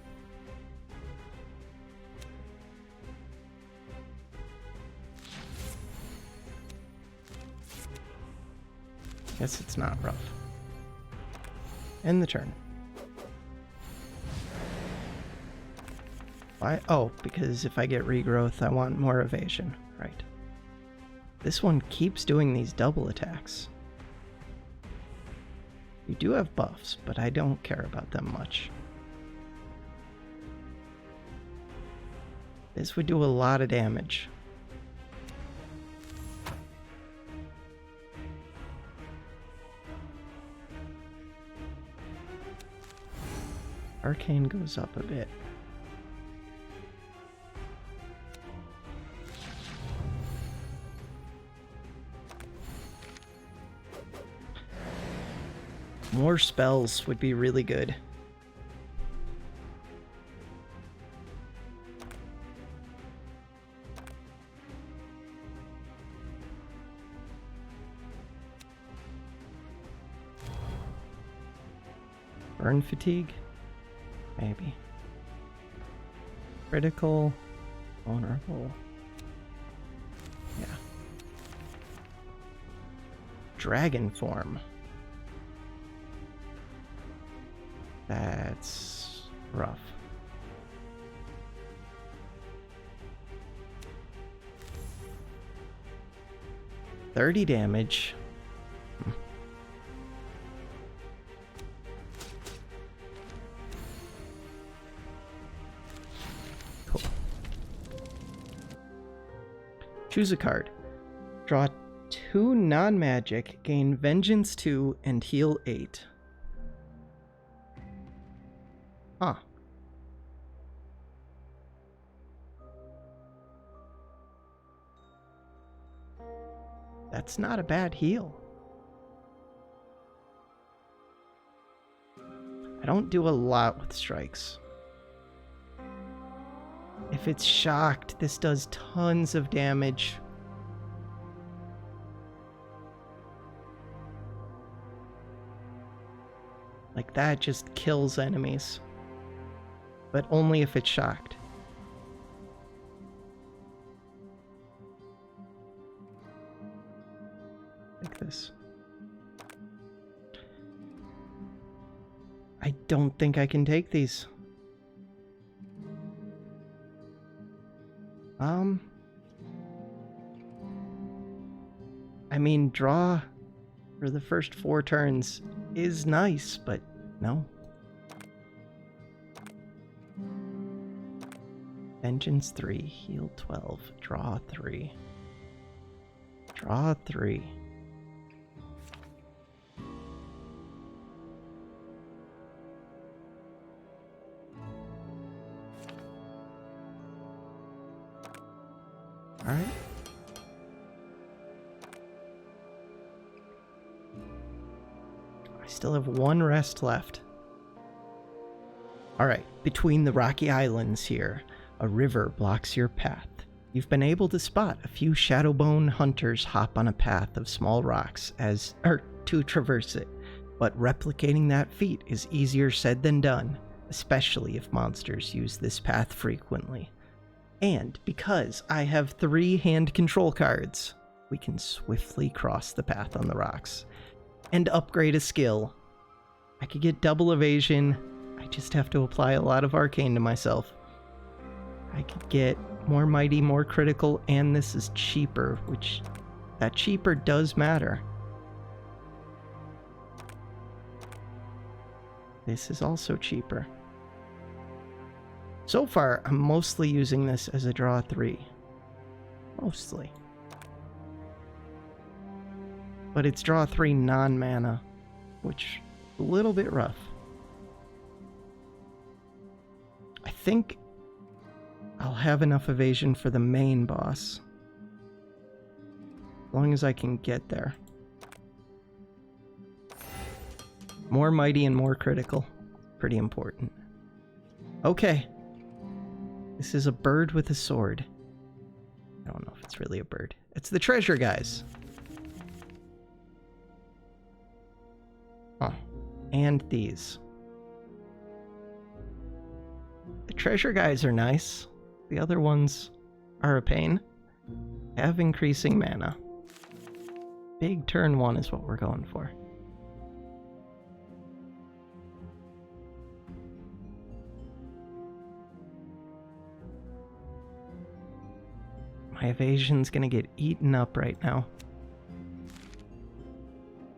Guess it's not rough. End the turn. Why? Oh, because if I get regrowth, I want more evasion. Right. This one keeps doing these double attacks. You do have buffs, but I don't care about them much. This would do a lot of damage. Arcane goes up a bit. More spells would be really good. Burn fatigue? Maybe. Critical. Vulnerable. Yeah. Dragon form. That's rough. $30 damage. Cool. Choose a card. Draw 2 non-magic, gain Vengeance 2, and heal 8. Huh. That's not a bad heal. I don't do a lot with strikes. If it's shocked, this does tons of damage. Like that just kills enemies. But only if it's shocked. Like this. I don't think I can take these. I mean, draw for the first 4 turns is nice, but no. Vengeance 3, heal 12, draw 3. Draw 3. All right. I still have 1 rest left. All right, between the rocky islands here, a river blocks your path. You've been able to spot a few Shadowbone hunters hop on a path of small rocks to traverse it, but replicating that feat is easier said than done, especially if monsters use this path frequently. And because I have 3 hand control cards, we can swiftly cross the path on the rocks and upgrade a skill. I could get double evasion. I just have to apply a lot of arcane to myself. I could get more mighty, more critical, and this is cheaper, which that cheaper does matter. This is also cheaper. So far, I'm mostly using this as a draw 3. Mostly. But it's draw 3 non-mana, which is a little bit rough. I think I'll have enough evasion for the main boss. As long as I can get there. More mighty and more critical. Pretty important. Okay. This is a bird with a sword. I don't know if it's really a bird. It's the treasure guys. Huh. And these. The treasure guys are nice. The other ones are a pain. Have increasing mana. Big turn 1 is what we're going for. My evasion's gonna get eaten up right now.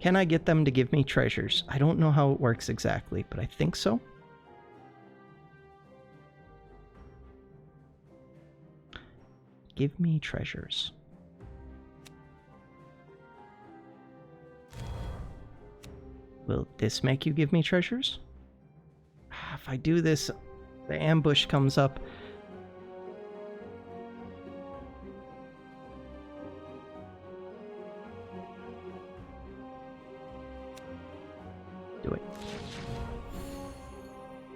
Can I get them to give me treasures? I don't know how it works exactly, but I think so. Give me treasures. Will this make you give me treasures? If I do this, the ambush comes up. Do it.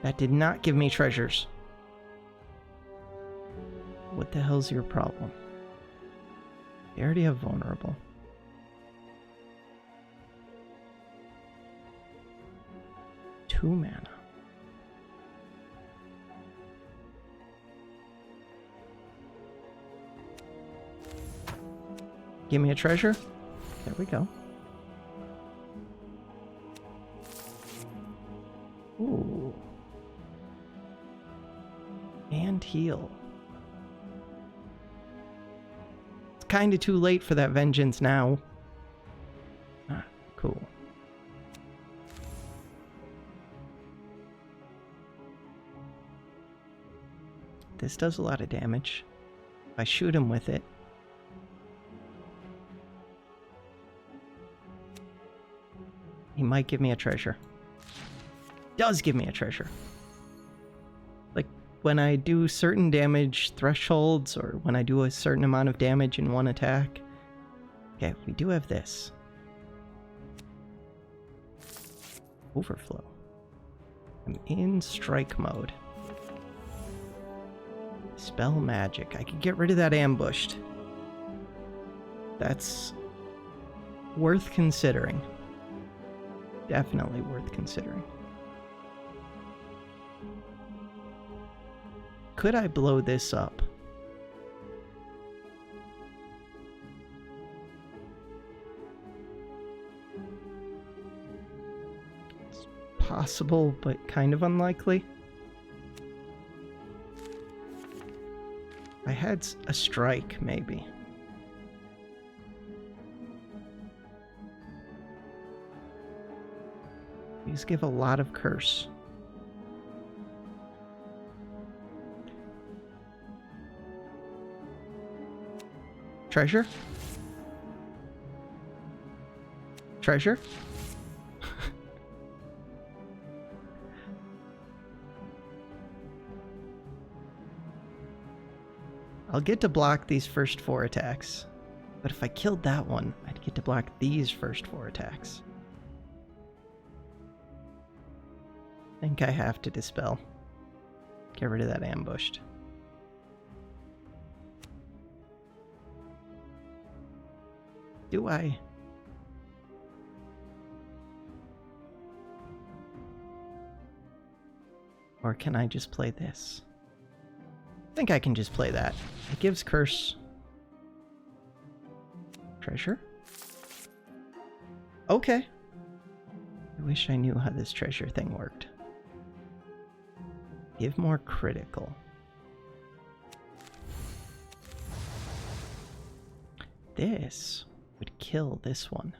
That did not give me treasures. What the hell's your problem? They already have vulnerable. Two mana. Give me a treasure. There we go. Ooh. And heal. It's kind of too late for that vengeance now. Ah, cool. This does a lot of damage. If I shoot him with it. He might give me a treasure. Does give me a treasure. Like when I do certain damage thresholds or when I do a certain amount of damage in one attack. Okay, we do have this. Overflow. I'm in strike mode. Spell magic. I could get rid of that ambushed. That's worth considering. Definitely worth considering. Could I blow this up? It's possible, but kind of unlikely. I had a strike, maybe. These give a lot of curse. Treasure? Treasure? I'll get to block these first 4 attacks. But if I killed that one, I'd get to block these first 4 attacks. I think I have to dispel. Get rid of that ambushed. Do I? Or can I just play this? I think I can just play that. It gives curse. Treasure? Okay. I wish I knew how this treasure thing worked. Give more critical. This would kill this one.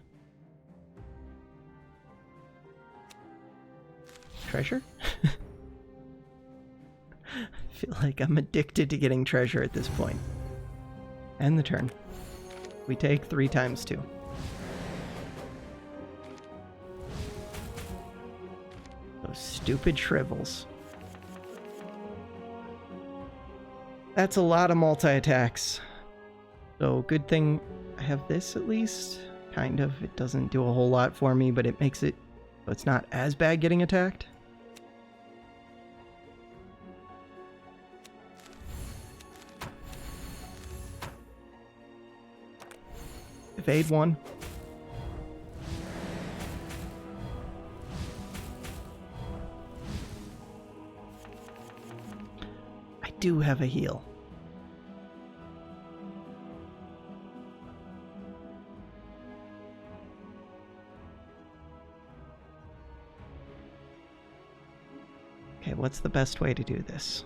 Treasure? I feel like I'm addicted to getting treasure at this point. End the turn. We take 3 times 2. Those stupid shrivels. That's a lot of multi-attacks. So good thing I have this at least. Kind of. It doesn't do a whole lot for me, but it makes it so it's not as bad getting attacked. Evade 1. I do have a heal. Okay, what's the best way to do this?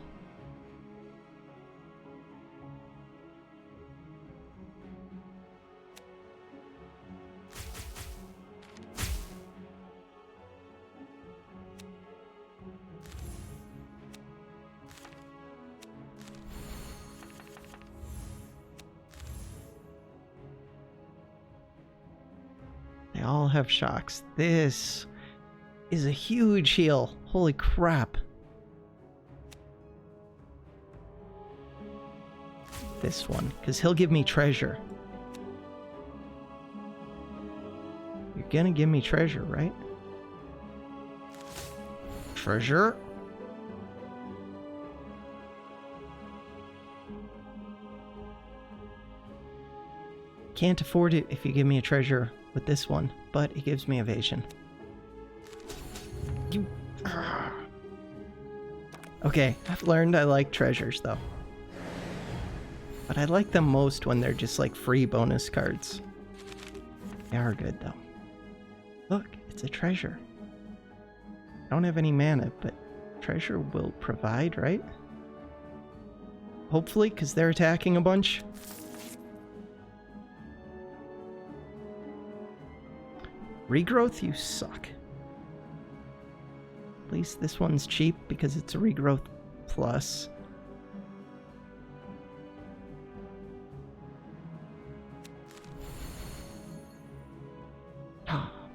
They all have shocks. This is a huge heal. Holy crap. This one, because he'll give me treasure. You're gonna give me treasure, right? Treasure? Can't afford it if you give me a treasure with this one, but it gives me evasion. You... Okay, I've learned I like treasures, though. But I like them most when they're just like free bonus cards. They are good, though. Look, it's a treasure. I don't have any mana, but treasure will provide, right? Hopefully, because they're attacking a bunch. Regrowth, you suck. At least this one's cheap because it's a regrowth plus.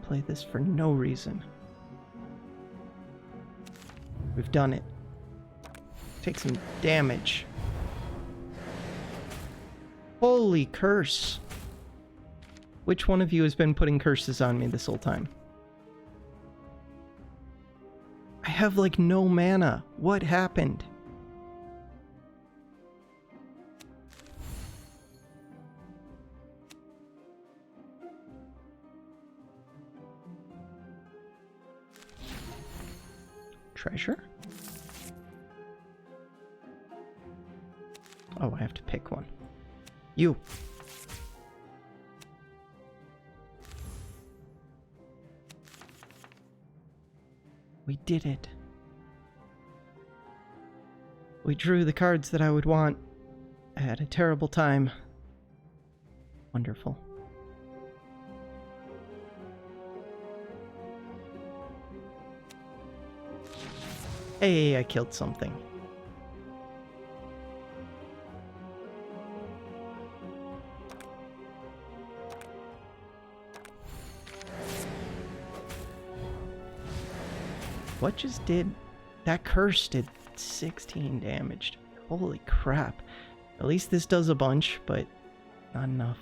Play this for no reason. We've done it. Take some damage. Holy curse. Which one of you has been putting curses on me this whole time? I have like no mana. What happened? Treasure? Oh, I have to pick one. You. We did it. We drew the cards that I would want at a terrible time. Wonderful. Hey, I killed something. What just did... That curse did 16 damage. Holy crap. At least this does a bunch, but not enough.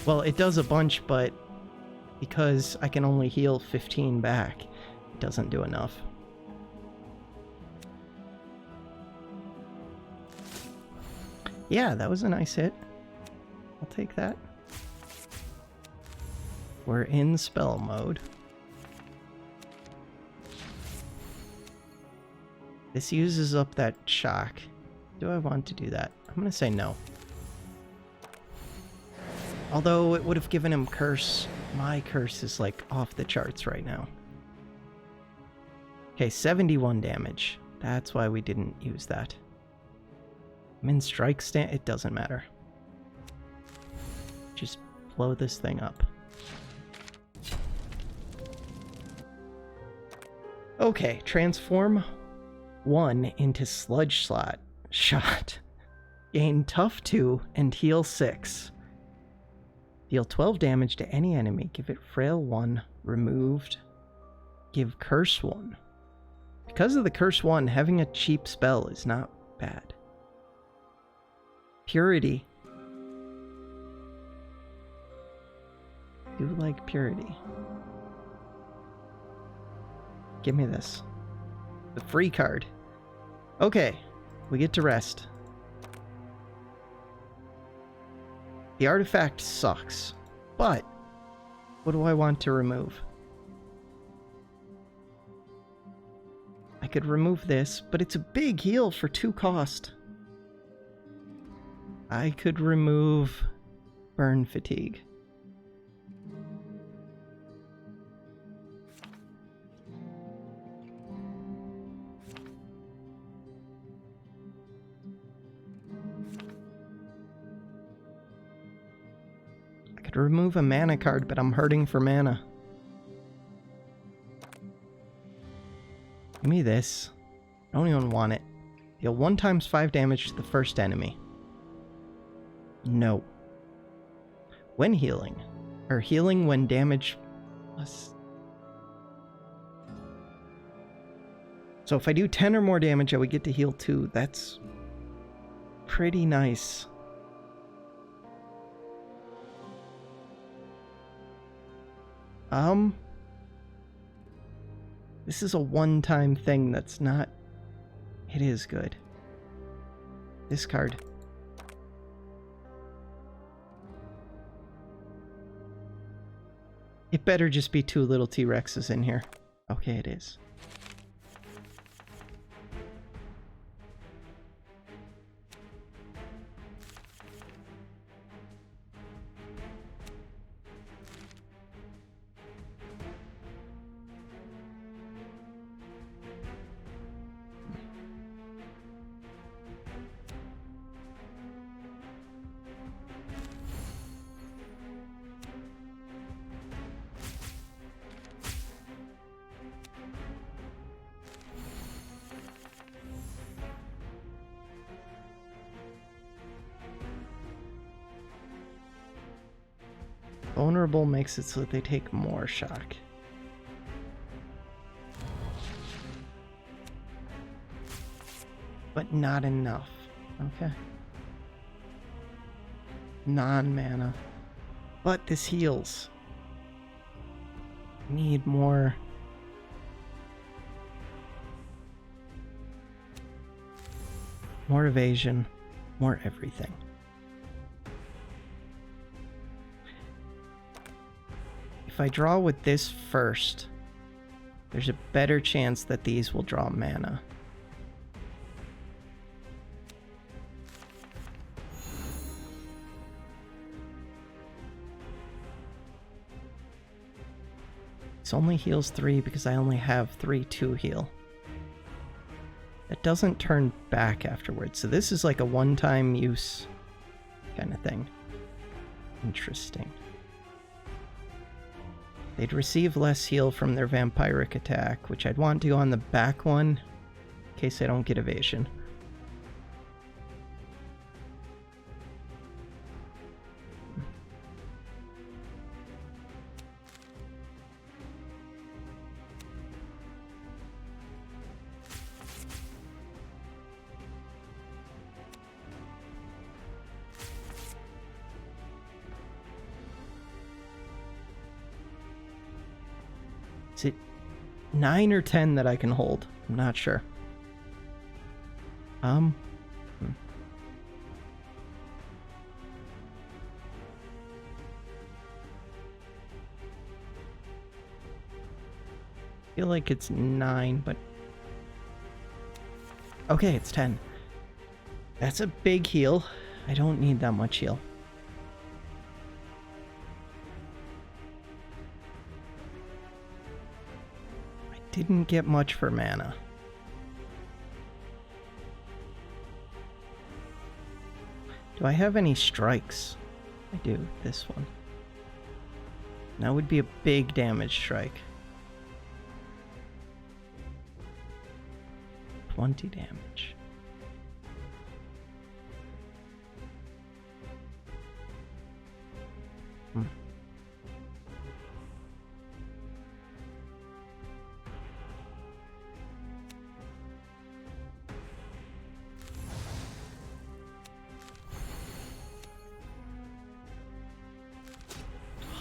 Well, it does a bunch, but because I can only heal 15 back, it doesn't do enough. Yeah, that was a nice hit. I'll take that. We're in spell mode. This uses up that shock. Do I want to do that? I'm gonna say no. Although it would have given him curse. My curse is like off the charts right now. Okay, 71 damage. That's why we didn't use that. I'm in strike stand. It doesn't matter. Just blow this thing up. Okay, transform 1 into sludge shot. Gain tough 2 and heal 6. Deal 12 damage to any enemy. Give it frail 1. Removed. Give curse 1. Because of the curse 1, having a cheap spell is not bad. Purity. Do like purity. Give me this. The free card. Okay, we get to rest. The artifact sucks, but what do I want to remove? I could remove this, but it's a big heal for 2 cost. I could remove burn fatigue. I could remove a mana card, but I'm hurting for mana. Give me this. I don't even want it. Deal 1 times 5 damage to the first enemy. No. When healing. Or healing when damage plus... So if I do 10 or more damage, I would get to heal 2. That's pretty nice. This is a one-time thing that's not... It is good. This card. It better just be 2 little T-Rexes in here. Okay, it is. Vulnerable makes it so that they take more shock. But not enough. Okay. Non-mana. But this heals. Need more. More evasion. More everything. If I draw with this first, there's a better chance that these will draw mana. This only heals 3 because I only have 3 to heal. It doesn't turn back afterwards, so this is like a one-time use kind of thing. Interesting. They'd receive less heal from their vampiric attack, which I'd want to go on the back one, in case I don't get evasion. Is it 9 or 10 that I can hold? I'm not sure. I feel like it's 9, but... Okay, it's 10. That's a big heal. I don't need that much heal. I didn't get much for mana. Do I have any strikes? I do, this one. That would be a big damage strike. 20 damage. Hmm.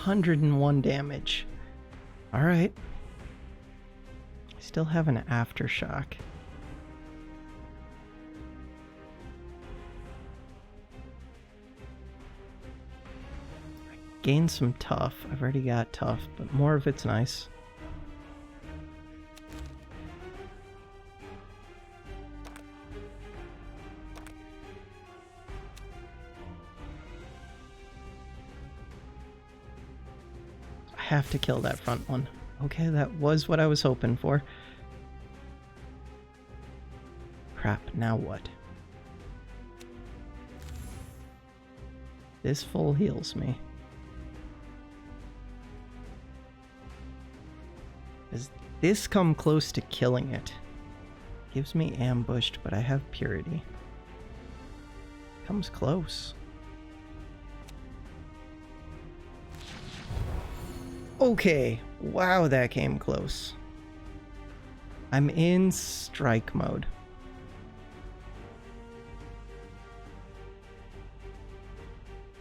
$101 damage. Alright. I still have an aftershock. Gain some tough. I've already got tough, but more of it's nice. I have to kill that front one. Okay, that was what I was hoping for. Crap, now what? This full heals me. Does this come close to killing it? Gives me ambushed, but I have purity. Comes close. Okay, wow, that came close. I'm in strike mode.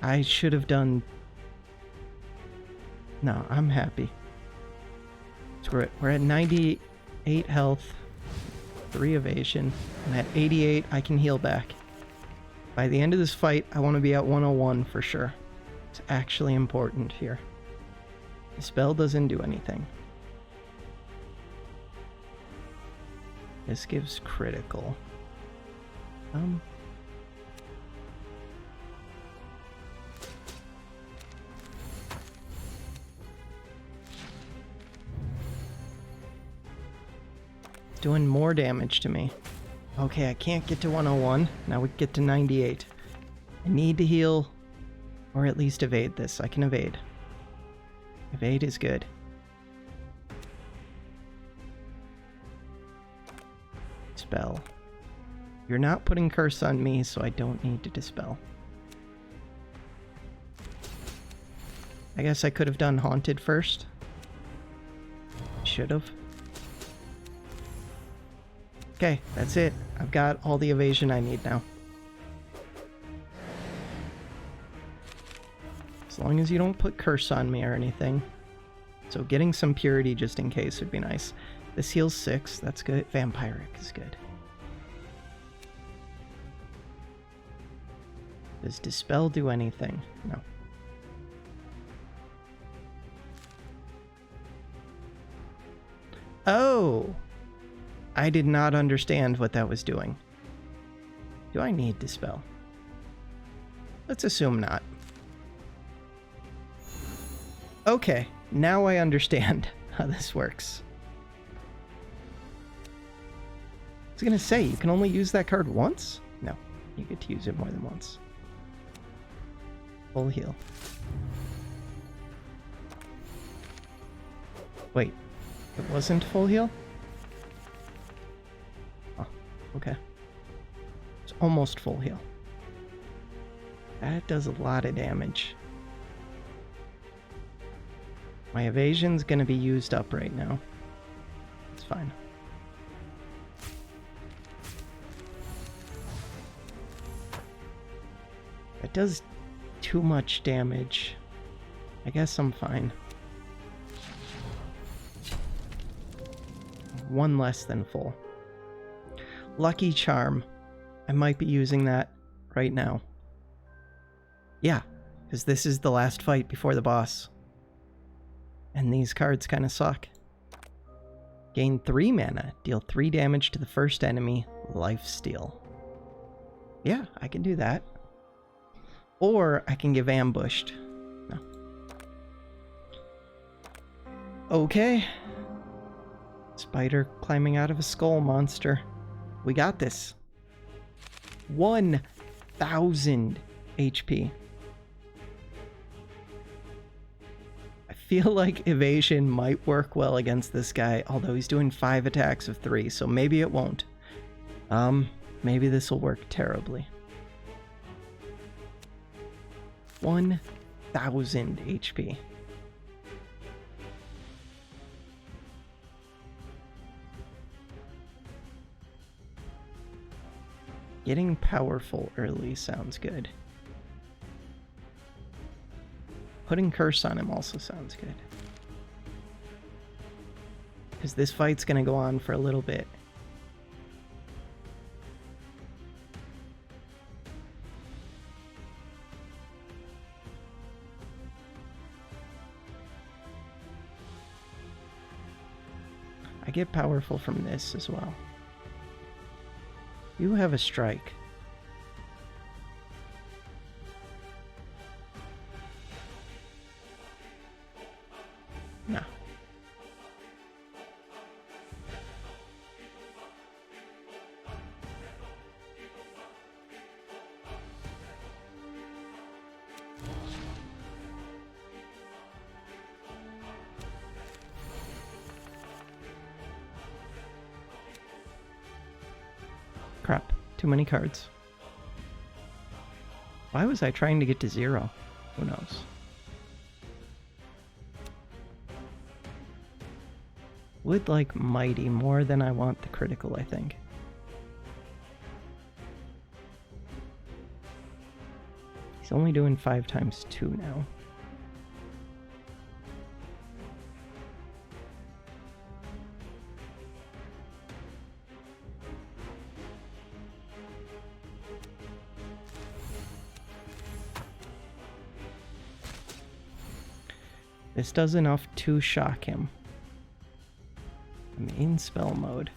I should have done... No, I'm happy. Screw it. We're at 98 health, 3 evasion, and at 88 I can heal back. By the end of this fight, I want to be at 101 for sure. It's actually important here. The spell doesn't do anything. This gives critical. Doing more damage to me. Okay, I can't get to 101. Now we get to 98. I need to heal, or at least evade this. I can evade. Evade is good. Dispel. You're not putting curse on me, so I don't need to dispel. I guess I could have done haunted first. Should have. Okay, that's it. I've got all the evasion I need now. As long as you don't put curse on me or anything. So getting some purity just in case would be nice. This heals 6, that's good. Vampiric is good. Does Dispel do anything? No. Oh! I did not understand what that was doing. Do I need Dispel? Let's assume not. Okay, now I understand how this works. I was gonna say, you can only use that card once? No, you get to use it more than once. Full heal. Wait, it wasn't full heal? Oh, okay. It's almost full heal. That does a lot of damage. My evasion's gonna be used up right now. It's fine. It does too much damage. I guess I'm fine. one less than full. Lucky Charm. I might be using that right now. Yeah, because this is the last fight before the boss. And these cards kind of suck. Gain 3 mana. Deal 3 damage to the first enemy. Lifesteal. Yeah, I can do that. Or I can give Ambushed. No. Okay. Spider climbing out of a skull monster. We got this. 1,000 HP. I feel like evasion might work well against this guy, although he's doing 5 attacks of 3, so maybe it won't. Maybe this will work terribly. 1,000 HP. Getting powerful early sounds good. Putting Curse on him also sounds good. Because this fight's gonna go on for a little bit. I get powerful from this as well. You have a strike. No. Crap. Too many cards. Why was I trying to get to 0? Who knows? Would like Mighty more than I want the critical, I think. He's only doing 5 times 2 now. This does enough to shock him. I'm in spell mode.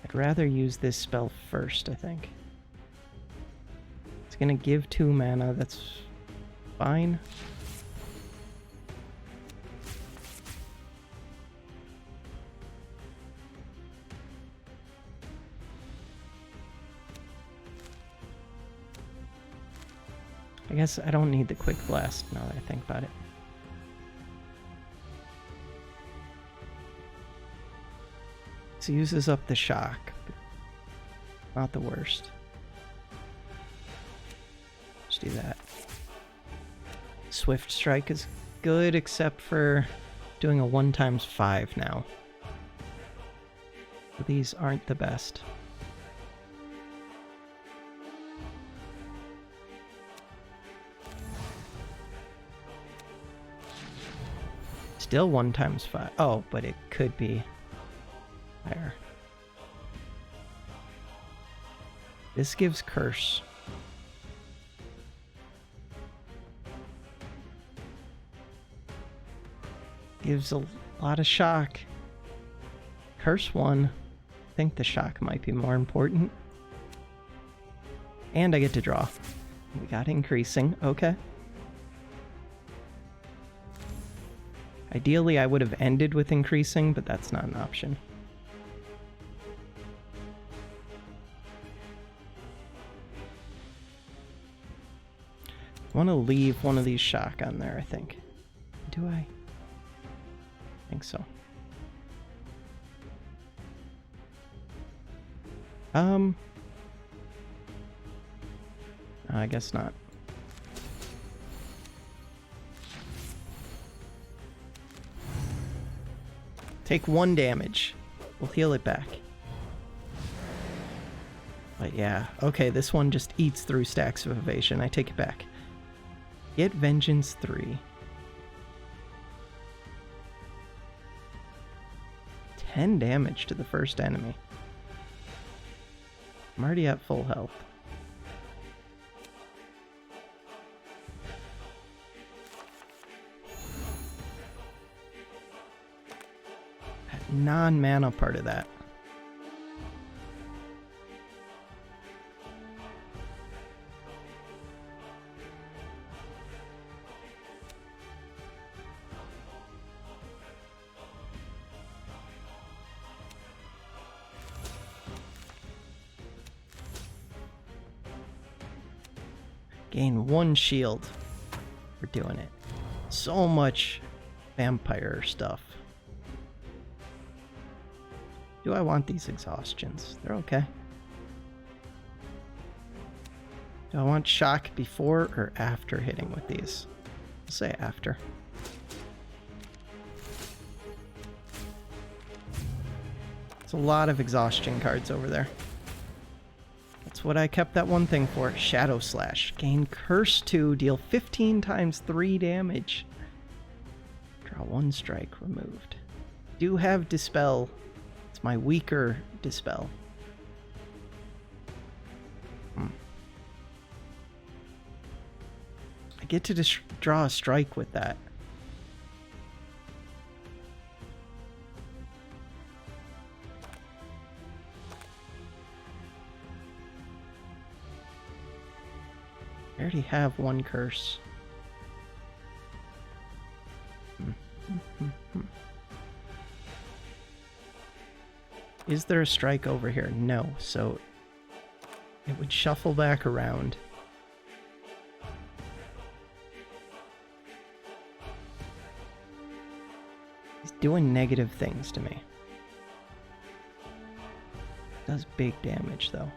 I'd rather use this spell first, I think. It's gonna give 2 mana, that's fine. I guess I don't need the quick blast now that I think about it. This uses up the shock, but not the worst. Let's do that. Swift Strike is good, except for doing a 1x5 now. So these aren't the best. Still 1x5. Oh, but it could be higher. This gives Curse. Gives a lot of shock. Curse 1. I think the shock might be more important. And I get to draw. We got increasing. Okay. Ideally, I would have ended with increasing, but that's not an option. I want to leave one of these shock on there, I think. Do I? I think so. I guess not. Take 1 damage. We'll heal it back. But yeah, okay, this one just eats through stacks of evasion. I take it back. Get Vengeance 3. 10 damage to the first enemy. I'm already at full health. That non-mana part of that. Gain 1 shield. We're doing it. So much vampire stuff. Do I want these exhaustions? They're okay. Do I want shock before or after hitting with these? I'll say after. It's a lot of exhaustion cards over there. That's what I kept that one thing for. Shadow Slash. Gain Curse 2, deal 15 times 3 damage. Draw 1 strike, removed. Do have Dispel. It's my weaker Dispel. I get to draw a strike with that. I already have 1 curse. Is there a strike over here? No, so it would shuffle back around. He's doing negative things to me. Does big damage though.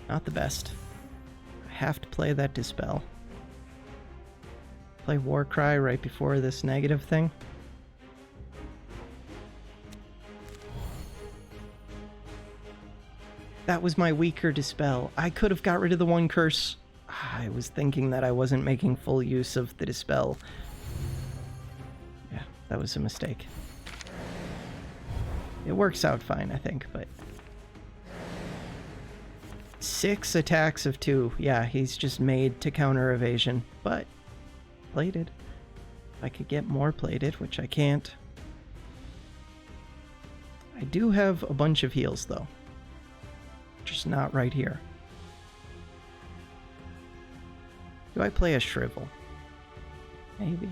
Not the best. I have to play that Dispel. Play Warcry right before this negative thing. That was my weaker Dispel. I could have got rid of the 1 curse. I was thinking that I wasn't making full use of the Dispel. Yeah, that was a mistake. It works out fine, I think, but... 6 attacks of 2. Yeah, he's just made to counter evasion, but plated. If I could get more plated, which I can't. I do have a bunch of heals, though. Just not right here. Do I play a Shrivel? Maybe.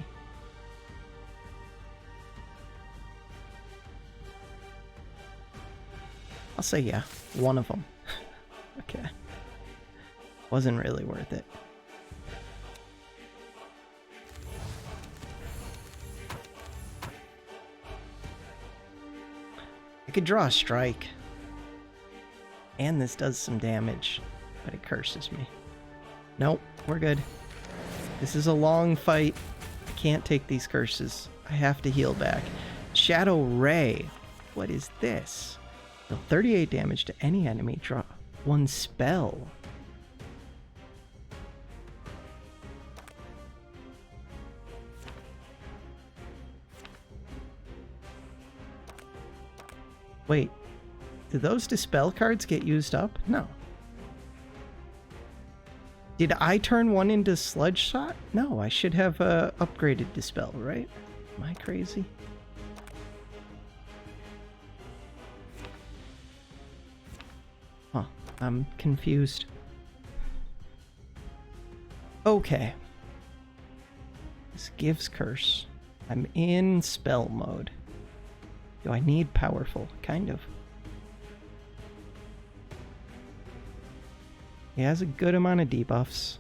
I'll say yeah, one of them. Okay. Wasn't really worth it. I could draw a strike. And this does some damage, but it curses me. Nope, we're good. This is a long fight. I can't take these curses. I have to heal back. Shadow Ray. What is this? Deal 38 damage to any enemy. Draw 1 spell. Wait, do those Dispel cards get used up? No. Did I turn one into Sludge Shot? No, I should have upgraded Dispel, right? Am I crazy? Huh, I'm confused. Okay. This gives Curse. I'm in spell mode. Do I need Powerful? Kind of. He has a good amount of debuffs.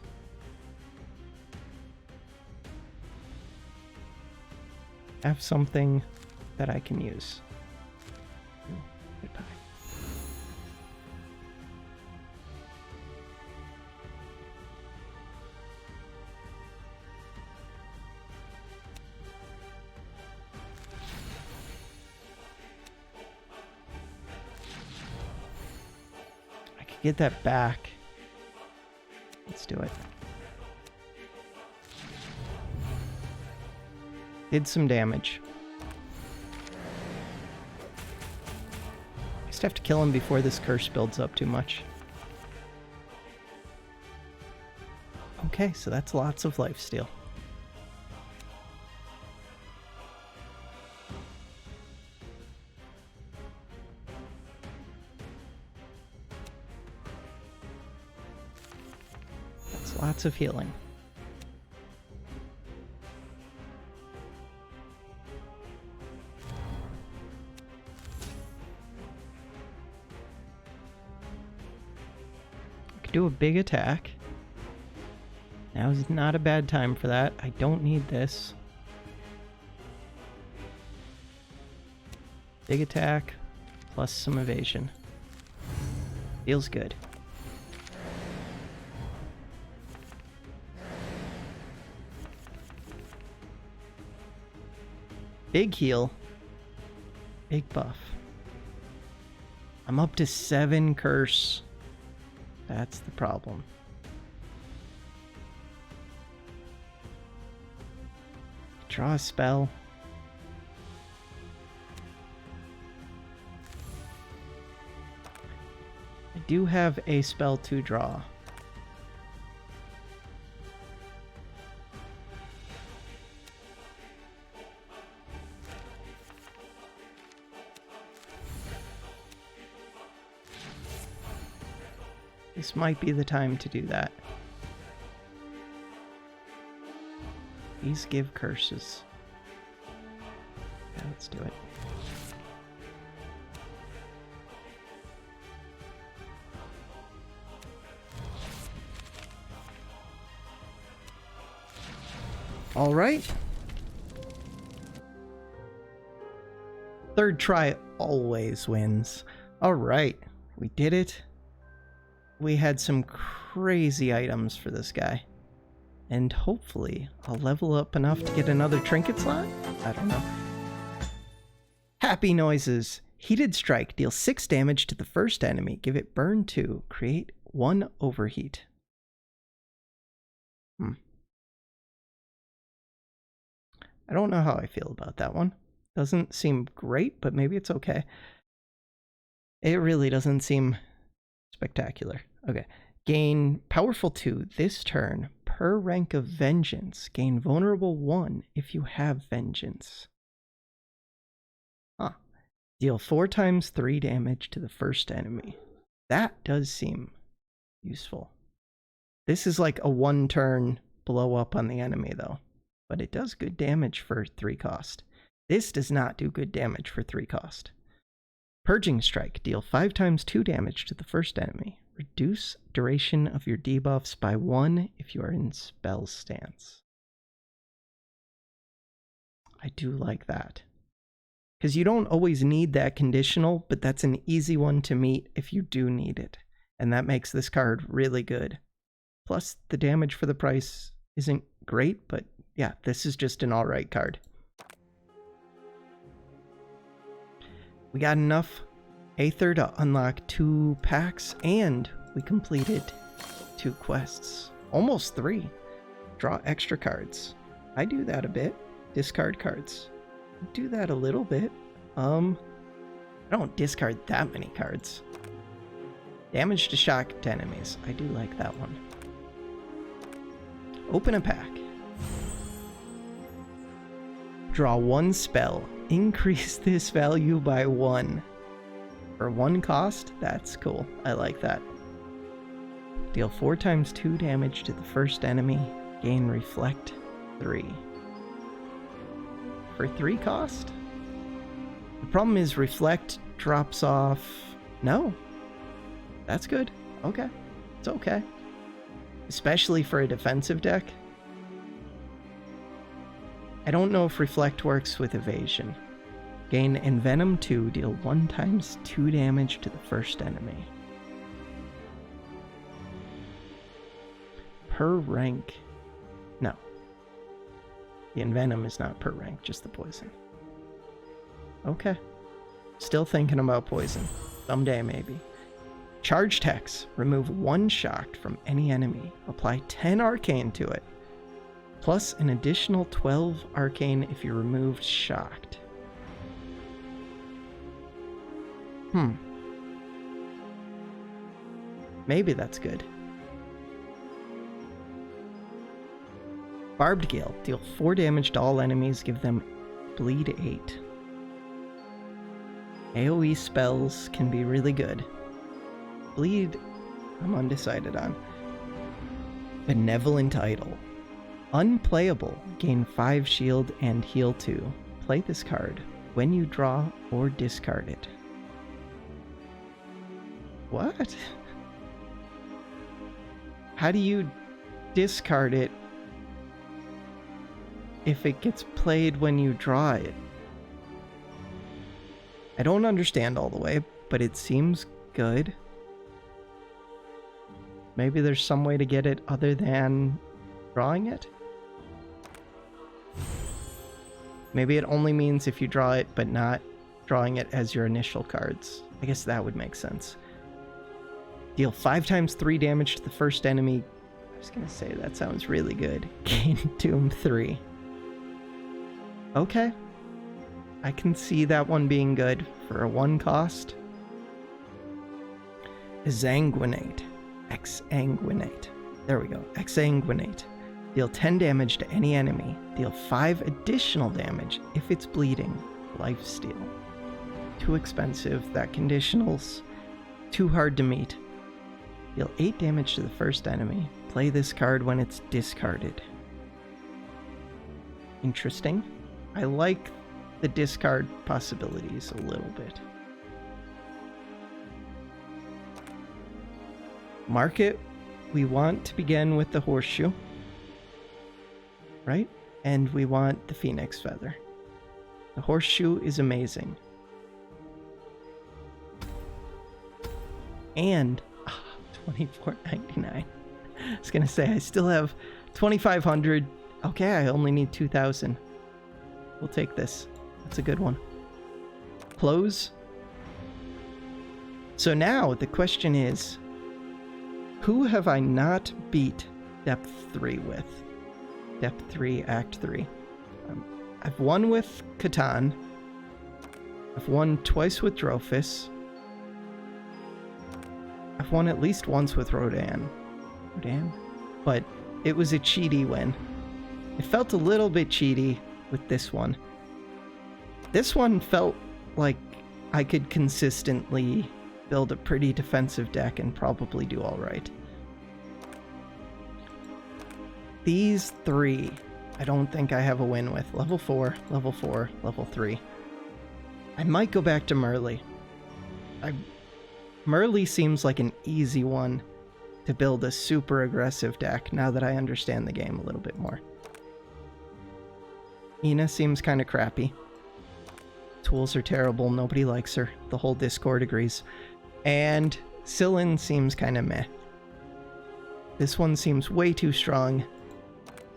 Have something that I can use. Goodbye. Get that back. Let's do it. Did some damage. Just have to kill him before this curse builds up too much. Okay, so that's lots of lifesteal. That's lots of healing. Do a big attack. Now is not a bad time for that. I don't need this. Big attack plus some evasion. Feels good. Big heal. Big buff. I'm up to 7 curse. That's the problem. Draw a spell. I do have a spell to draw. This might be the time to do that. These give curses. Yeah, let's do it. All right. Third try always wins. All right, we did it. We had some crazy items for this guy. And hopefully I'll level up enough to get another trinket slot? I don't know. Happy noises. Heated strike. Deal 6 damage to the first enemy. Give it burn 2. Create 1 overheat. I don't know how I feel about that one. Doesn't seem great, but maybe it's okay. It really doesn't seem spectacular. Okay. Gain powerful 2 this turn per rank of vengeance. Gain vulnerable 1 if you have vengeance. Huh. Deal 4 times 3 damage to the first enemy. That does seem useful. This is like a 1-turn blow up on the enemy though. But it does good damage for 3 cost. This does not do good damage for 3 cost. Purging Strike. Deal 5 times 2 damage to the first enemy. Reduce duration of your debuffs by 1 if you are in spell stance. I do like that. Because you don't always need that conditional, but that's an easy one to meet if you do need it. And that makes this card really good. Plus, the damage for the price isn't great, but yeah, this is just an alright card. We got enough Aether to unlock 2 packs, and we completed 2 quests. Almost 3. Draw extra cards. I do that a bit. Discard cards. I do that a little bit. I don't discard that many cards. Damage to shocked enemies. I do like that one. Open a pack. Draw 1 spell. Increase this value by 1. For 1 cost? That's cool. I like that. Deal 4 times 2 damage to the first enemy. Gain Reflect 3. For 3 cost? The problem is Reflect drops off... No. That's good. Okay. It's okay. Especially for a defensive deck. I don't know if Reflect works with Evasion. Gain Envenom 2, deal 1 times 2 damage to the first enemy. Per rank. No. The Envenom is not per rank, just the poison. Okay. Still thinking about poison. Someday, maybe. Charge Tex. Remove 1 shocked from any enemy. Apply 10 arcane to it. Plus an additional 12 arcane if you removed shocked. Maybe that's good. Barbed Gale. Deal 4 damage to all enemies. Give them bleed 8. AoE spells can be really good. Bleed, I'm undecided on. Benevolent Idol. Unplayable. Gain 5 shield and heal 2. Play this card when you draw or discard it. What? How do you discard it if it gets played when you draw it? I don't understand all the way, but it seems good. Maybe there's some way to get it other than drawing it? Maybe it only means if you draw it, but not drawing it as your initial cards. I guess that would make sense. Deal 5 times 3 damage to the first enemy. I was gonna say, that sounds really good. Gain Doom 3. Okay. I can see that one being good for a 1 cost. Exsanguinate. Exsanguinate. There we go. Exsanguinate. Deal 10 damage to any enemy. Deal 5 additional damage if it's bleeding. Lifesteal. Too expensive. That conditional's too hard to meet. Deal 8 damage to the first enemy. Play this card when it's discarded. Interesting. I like the discard possibilities a little bit. Market, we want to begin with the horseshoe, right? And we want the phoenix feather. The horseshoe is amazing. And $24.99. I was gonna say, I still have 2,500. Okay, I only need 2,000. We'll take this. That's a good one. Close. So now the question is, who have I not beat Depth 3 with? Depth 3, Act 3. I've won with Caitan. I've won twice with Drophis. I've won at least once with Rodan. But it was a cheaty win. It felt a little bit cheaty with this one. This one felt like I could consistently build a pretty defensive deck and probably do alright. These 3, I don't think I have a win with. Level 4, level 4, level 3. I might go back to Merle. Merle seems like an easy one to build a super aggressive deck now that I understand the game a little bit more. Ina seems kind of crappy. Tools are terrible, nobody likes her. The whole Discord agrees. And Sillin seems kind of meh. This one seems way too strong.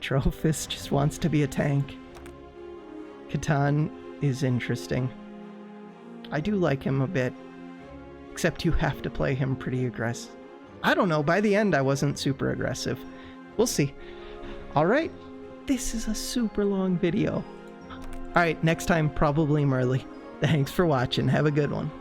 Drophis just wants to be a tank. Caitan is interesting. I do like him a bit. Except you have to play him pretty aggressive. I don't know, by the end I wasn't super aggressive. We'll see. Alright, this is a super long video. Alright, next time probably Merle. Thanks for watching, have a good one.